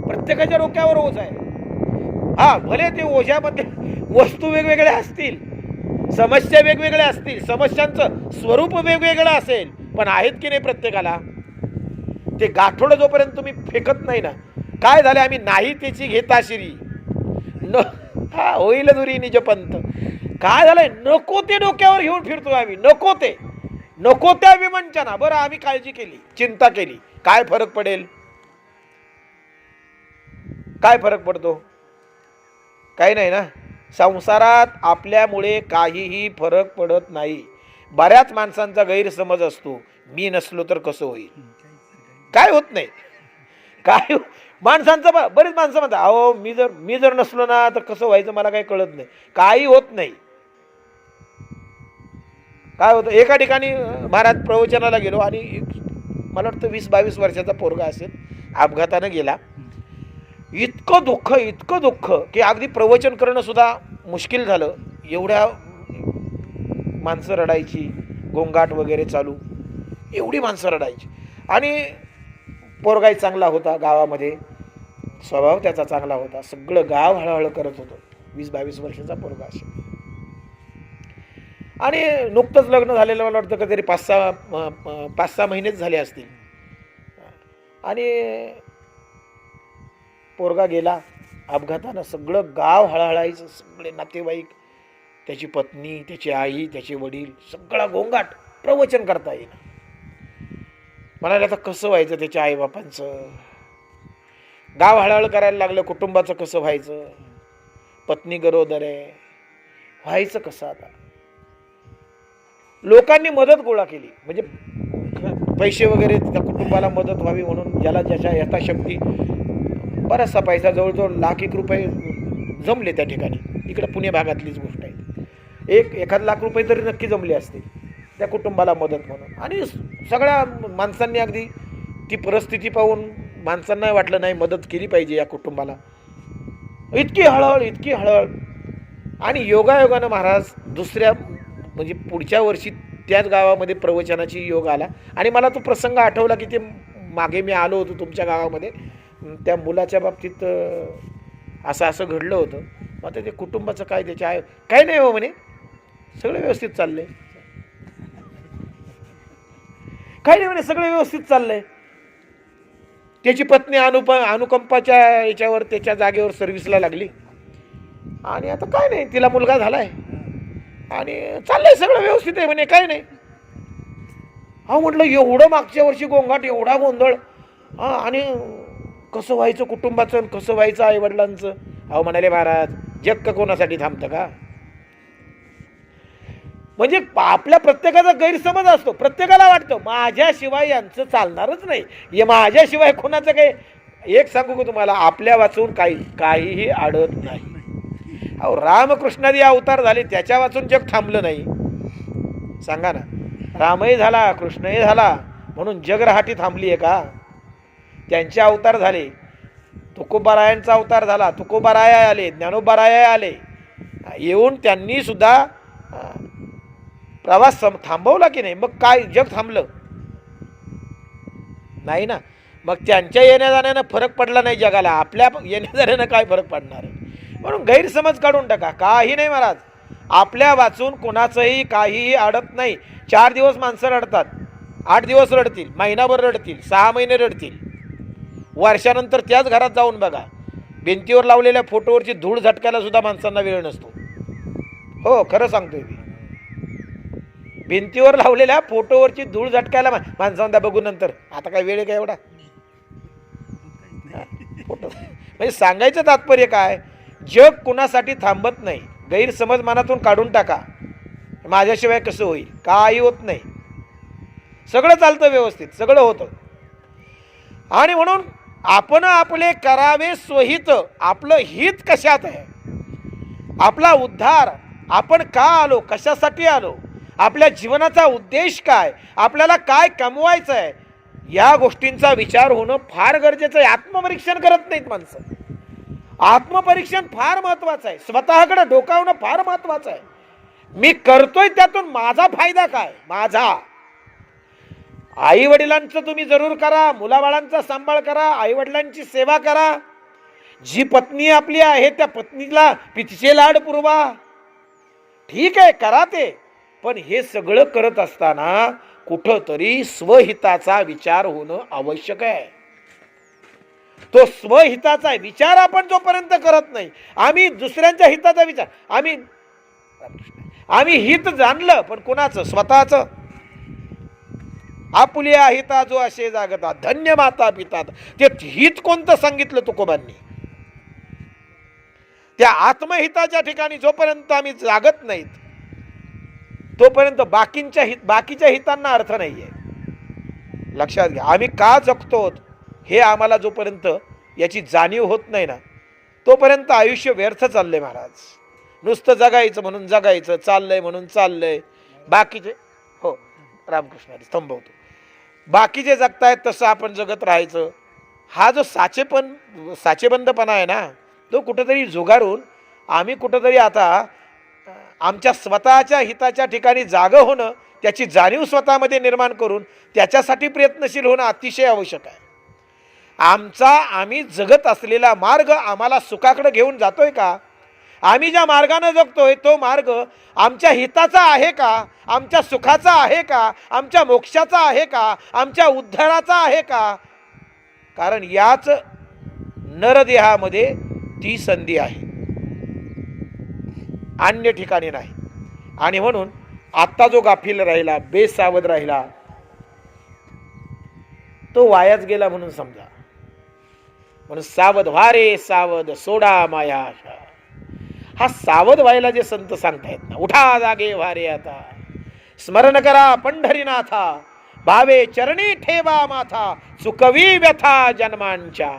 प्रत्येकाच्या डोक्यावर ओझं आहे. हा, भले ते ओझ्यामध्ये वस्तू वेगवेगळ्या असतील, समस्या वेगवेगळ्या असतील, समस्यांचं स्वरूप वेगवेगळं असेल, पण आहेत की नाही प्रत्येकाला. ते गाठोडं जोपर्यंत तुम्ही फेकत नाही ना, काय झालं, आम्ही नाही त्याची घेता शिरी न हा होईल दुरी निज पंत. काय झालंय, नको ते डोक्यावर घेऊन फिरतो आम्ही, नको त्या विवंचना. बरं, आम्ही काळजी केली, चिंता केली, काय फरक पडेल? काय फरक पडतो? काही नाही ना. संसारात आपल्यामुळे काहीही फरक पडत नाही. बऱ्याच माणसांचा गैरसमज असतो, मी नसलो तर कसं होईल. काय होत नाही. काय माणसांचं, बरेच माणसं म्हणतात, अहो मी जर नसलो ना तर कसं व्हायचं, मला काही कळत नाही. काही होत नाही. काय होतं, एका ठिकाणी महाराज प्रवचनाला गेलो आणि मला वाटतं 20-22 वर्षाचा पोरगा असेल, अपघातानं गेला. इतकं दुःख की अगदी प्रवचन करणं सुद्धा मुश्किल झालं. एवढ्या माणसं रडायची, गोंगाट वगैरे चालू, एवढी माणसं रडायची. आणि पोरगाही चांगला होता, गावामध्ये स्वभाव त्याचा चांगला होता, सगळं गाव हळहळ करत होतं. 20-22 वर्षाचा पोरगा असेल आणि नुकतंच लग्न झालेलं, मला वाटतं कधीतरी 5-6 महिनेच झाले असतील. आणि पोरगा गेला अपघातानं सगळं गाव हळहळायचं. सगळे नातेवाईक, त्याची पत्नी, त्याची आई, त्याचे वडील, सगळा गोंगाट. प्रवचन करता येईल. म्हणाले आता कसं व्हायचं त्याच्या आईबापांचं. गाव हळहळ करायला लागलं. कुटुंबाचं कसं व्हायचं. पत्नी गरोदर आहे, व्हायचं कसं. आता लोकांनी मदत गोळा केली. म्हणजे पैसे वगैरे त्या कुटुंबाला मदत व्हावी म्हणून ज्याला ज्याच्या यथाशक्ती बराचसा पैसा, जवळजवळ ₹1,00,000 जमले त्या ठिकाणी. इकडे पुणे भागातलीच गोष्ट आहे. 1,00,000 रुपये तरी नक्की जमले असतील त्या कुटुंबाला मदत म्हणून. आणि सगळ्या माणसांनी अगदी ती परिस्थिती पाहून माणसांना वाटलं नाही मदत केली पाहिजे या कुटुंबाला. इतकी हळहळ. आणि योगायोगानं महाराज दुसऱ्या म्हणजे पुढच्या वर्षी त्याच गावामध्ये प्रवचनाची योग आला. आणि मला तो प्रसंग आठवला की ते मागे मी आलो होतो तुमच्या गावामध्ये. त्या मुलाच्या बाबतीत असं घडलं होतं. मग ते कुटुंबाचं काय, त्याच्या आहे काय नाही हो म्हणे, सगळं व्यवस्थित चाललंय. काय नाही म्हणे, सगळं व्यवस्थित चाललंय. त्याची पत्नी अनुकंपाच्या याच्यावर त्याच्या जागेवर सर्व्हिसला लागली. आणि आता काय नाही, तिला मुलगा झालाय आणि चाललंय सगळं व्यवस्थित आहे म्हणे, काय नाही. हा म्हटलं एवढं मागच्या वर्षी गोंगाट, एवढा गोंधळ. आणि कसं व्हायचं कुटुंबाचं, कसं व्हायचं आईवडिलांचं. अहो म्हणाले महाराज, जग का कोणासाठी थांबतं का. म्हणजे आपल्या प्रत्येकाचा गैरसमज असतो. प्रत्येकाला वाटतं माझ्याशिवाय यांचं चालणारच नाही, माझ्याशिवाय कोणाचं काही. एक सांगू का तुम्हाला, आपल्या वाचून काहीही अडत नाही. अहो रामकृष्णादी अवतार झाले, त्याच्या वाचून जग थांबलं नाही. सांगा ना, रामही झाला, कृष्णही झाला म्हणून जग रहाटी थांबली आहे का. त्यांचे अवतार झाले, तुकोबारायांचा अवतार झाला, तुकोबाराया आले, ज्ञानोबाराया आले, येऊन त्यांनी सुद्धा प्रवास थांबवला की नाही. मग काय जग थांबलं नाही ना. मग त्यांच्या येण्या जाण्यानं फरक पडला नाही जगाला, आपल्या येण्या जाण्यानं काय फरक पडणार आहे. म्हणून गैरसमज काढून टाका. काही नाही महाराज, आपल्या वाचून कोणाचंही काहीही अडत नाही. 4 दिवस माणसं रडतात, 8 दिवस रडतील, महिनाभर रडतील, 6 महिने रडतील. वर्षानंतर त्याच घरात जाऊन बघा, भिंतीवर लावलेल्या फोटोवरची धूळ झटकायला सुद्धा माणसांना वेळ नसतो. हो, खरं सांगतोय मी. भिंतीवर लावलेल्या फोटोवरची धूळ झटकायला माणसांना बघू नंतर आता काय वेळ आहे का एवढा. फोटो म्हणजे सांगायचं तात्पर्य काय, जग कुणासाठी थांबत नाही. गैरसमज मनातून काढून टाका. माझ्याशिवाय कसं होईल, काही होत नाही, सगळं चालतं व्यवस्थित, सगळं होतं. आणि म्हणून आपण आपले करावे स्वहित. आपलं हित कशात आहे, आपला उद्धार, आपण का आलो, कशासाठी आलो, आपल्या जीवनाचा उद्देश काय, आपल्याला काय कमवायचं आहे, या गोष्टींचा विचार होणं फार गरजेचं आहे. आत्मपरीक्षण करत नाहीत माणसं. आत्मपरीक्षण फार महत्वाचं आहे. स्वतःकडे डोकावणं फार महत्वाचं आहे. मी करतोय त्यातून माझा फायदा काय. माझा आई वडिलांचं तुम्ही जरूर करा, मुलाबाळांचा सांभाळ करा, आई वडिलांची सेवा करा. जी पत्नी आपली आहे त्या पत्नीला तिचे लाड पुरवा, ठीक आहे, करा ते. पण हे सगळं करत असताना कुठंतरी स्वहिताचा विचार होणं आवश्यक आहे. तो स्वहिताचा विचार आपण जोपर्यंत करत नाही, आम्ही दुसऱ्यांच्या हिताचा विचार, आम्ही हित जाणलं पण कोणाचं, स्वतःचं. आपुल्या हिता जो असे जागता, धन्य माता पिता. ते हित कोणतं सांगितलं तुकोबांनी. त्या आत्महिताच्या ठिकाणी जोपर्यंत आम्ही जागत नाहीत तोपर्यंत बाकीच्या हितांना अर्थ नाहीये. लक्षात घ्या, आम्ही का जगतो हे आम्हाला जोपर्यंत याची जाणीव होत नाही ना, तोपर्यंत आयुष्य व्यर्थ चाललंय महाराज. नुसतं जगायचं म्हणून जगायचं, चाललंय म्हणून चाललंय. बाकीचे, हो रामकृष्ण स्तंभवतो, बाकीचे जगतायत तसं आपण जगत राहायचं. हा जो साचेबंदपणा आहे ना, तो कुठंतरी जुगारून आम्ही कुठंतरी आता आमच्या स्वतःच्या हिताच्या ठिकाणी जागं होणं, त्याची जाणीव स्वतःमध्ये निर्माण करून त्याच्यासाठी प्रयत्नशील होणं अतिशय आवश्यक आहे. आम्ही जगत असलेला मार्ग आम्हाला सुखाकडे घेऊन जातोय का. आम्ही ज्या मार्गाने जगतोय तो मार्ग आमच्या हिताचा आहे का, आमच्या सुखाचा आहे का, आमच्या मोक्षाचा आहे का, आमच्या उद्धाराचा आहे का. कारण याच नरदेहामध्ये ती संधी आहे, अन्य ठिकाणी नाही. आणि म्हणून आता जो गाफील राहिला, बेसावध राहिला, तो वायाच गेला म्हणून समजा. म्हणून सावध व्हा रे सावध, सोडा माया आशा. हा सावध व्हायला जे संत सांगतायत ना, उठा जागे व्हा रे आता, स्मरण करा पंढरीनाथा, भावे चरणी ठेवा माथा, चुकवी व्यथा जन्मांच्या.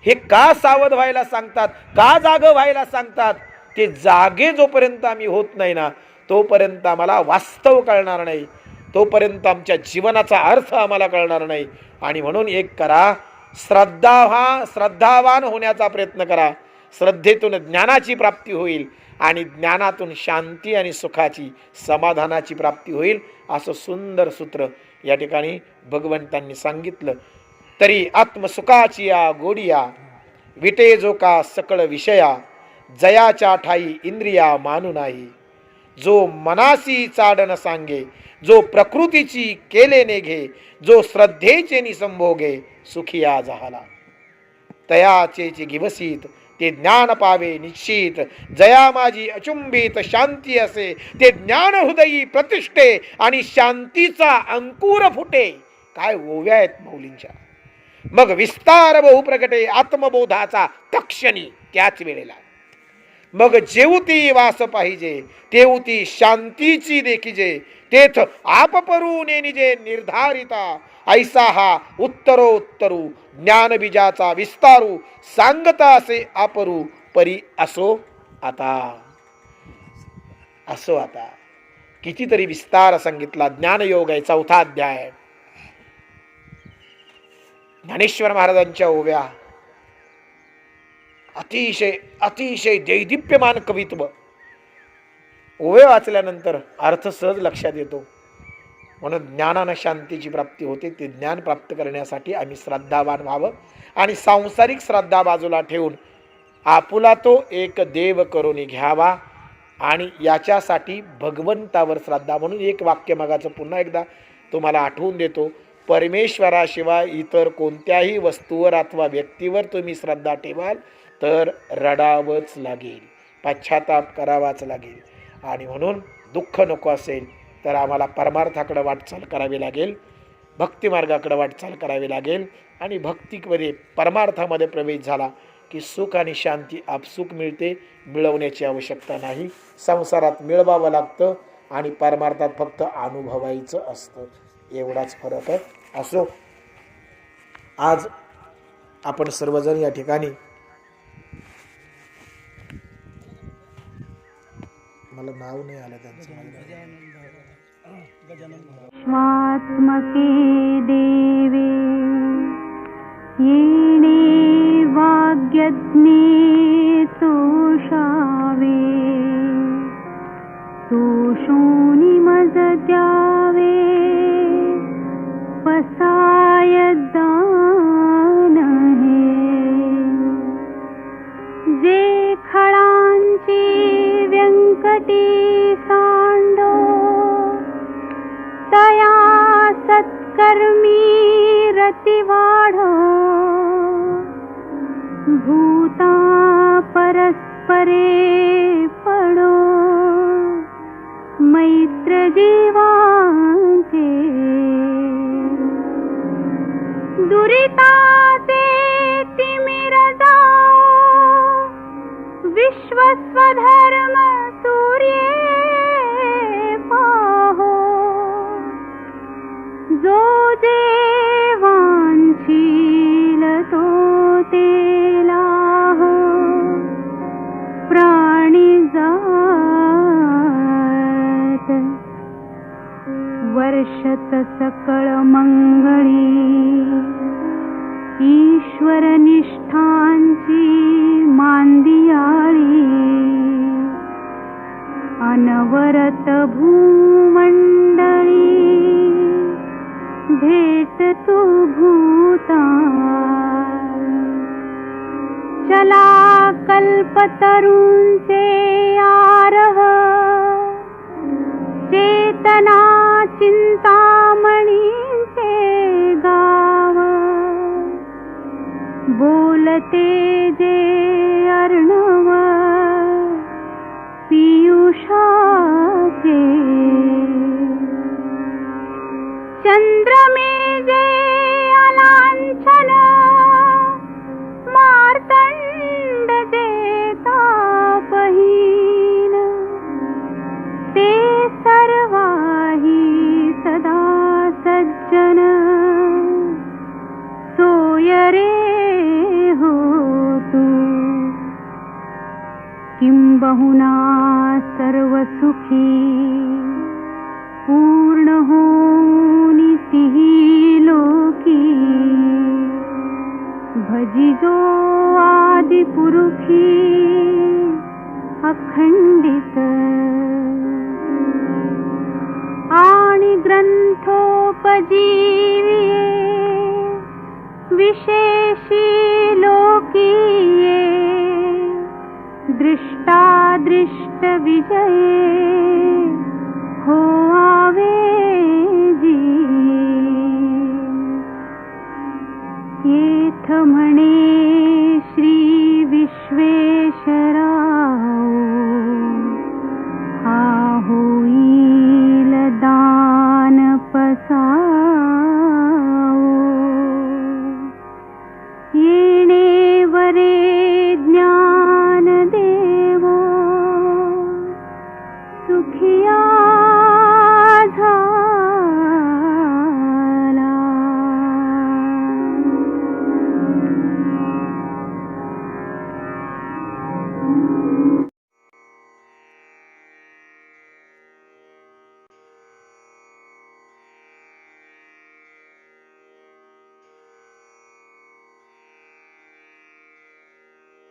हे का सावध व्हायला सांगतात, का जाग व्हायला सांगतात? ते जागे जोपर्यंत आम्ही होत नाही ना, तोपर्यंत आम्हाला वास्तव कळणार नाही, तोपर्यंत आमच्या जीवनाचा अर्थ आम्हाला कळणार नाही. आणि म्हणून एक करा, श्रद्धावान होण्याचा प्रयत्न करा. श्रद्धेतून ज्ञानाची प्राप्ती होईल आणि ज्ञानातून शांती आणि सुखाची, समाधानाची प्राप्ती होईल. असं सुंदर सूत्र या ठिकाणी भगवंतांनी सांगितलं. तरी आत्मसुखाची या गोडिया, विटे जो का सकळ विषया, जयाच्या ठाई इंद्रिया मानू नाही. जो मनासी चाडण सांगे, जो प्रकृतीची केले नेघे, जो श्रद्धेचे निसंभोगे, सुखिया झाला. तयाचे गिवसीत ते ज्ञान पावे निश्चित, जया माझी अचुंबित शांती असे, ते ज्ञान हृदयी प्रतिष्ठे आणि शांतीचा अंकुर फुटे. काय ओव्या आहेत मौलींच्या. मग विस्तार बहु प्रगटे आत्मबोधाचा तक्षणी त्याच वेळेला. मग जेवती वास पाहिजे, तेवती शांतीची देखिजे, तेथ आपपरू नेनिजे निर्धारिता. ऐसा हा उत्तरोत्तरू ज्ञानबीजाचा विस्तारू, सांगता असे आपरू परी असो आता. असो आता कितीतरी विस्तार सांगितला. ज्ञानयोग आहे, 4था अध्याय. ज्ञानेश्वर महाराजांच्या ओव्या अतिशय अतिशय दैदिप्यमान कवित्व. ओवे वाचल्यानंतर अर्थ सहज लक्षात येतो. म्हणून ज्ञानानं शांतीची प्राप्ती होते. ते ज्ञान प्राप्त करण्यासाठी आम्ही श्रद्धावान व्हावं आणि सांसारिक श्रद्धा बाजूला ठेवून आपुला तो एक देव करून घ्यावा. आणि याच्यासाठी भगवंतावर श्रद्धा. म्हणून एक वाक्य मगाचं पुन्हा एकदा तुम्हाला आठवून देतो. परमेश्वराशिवाय इतर कोणत्याही वस्तूवर अथवा व्यक्तीवर तुम्ही श्रद्धा ठेवाल तर रडावंच लागेल, पश्चाताप करावाच लागेल. आणि म्हणून दुःख नको असेल तर आम्हाला परमार्थाकडे वाटचाल करावी लागेल, भक्तिमार्गाकडे वाटचाल करावी लागेल. आणि भक्तीमध्ये परमार्थामध्ये प्रवेश झाला की सुख आणि शांती आपसुक मिळते. मिळवण्याची आवश्यकता नाही. संसारात मिळवावं लागतं आणि परमार्थात फक्त अनुभवायचं असतं. एवढाच फरक आहे. असो, आज आपण सर्वजण या ठिकाणी, मला नाव नाही आलं त्यांचं, स्वात्मके देवे येणे वाग्यज्ञे तोषावे, तोषोनी मज द्यावे पसाय दान हे. जे खळांची व्यंकटी सांडो, तया सत्कर्मी रती वाढो. भूता परस्परे पडो, मैत्र जीवांचे. दुरिताचे तिमिर जाओ, विश्वस्वधर्म सूर्ये पाहो. जो देवांशील तो तेला हो, प्राणी जात. वर्षत सकळ मंगळी, ईश्वर निष्ठांची मांदियाळी. अनवरत भूमंडळी, भेट तू भूता. चला कल्पतरूंचे आरह, चेतना चिंतामणींचे गाव. बोलते जे चंद्रमे जे अलांछन मार्तंड जे तापहीन ते सर्वाही सदा सज्जन सोय रे हो तू किंबहुना सर्व सुखी पूर्ण होनी तिही लोकी भजिजो आदि पुरुषी अखंडित आणि ग्रंथोपजीविये विशेषी लोकीये दृष्टादृष्ट विजये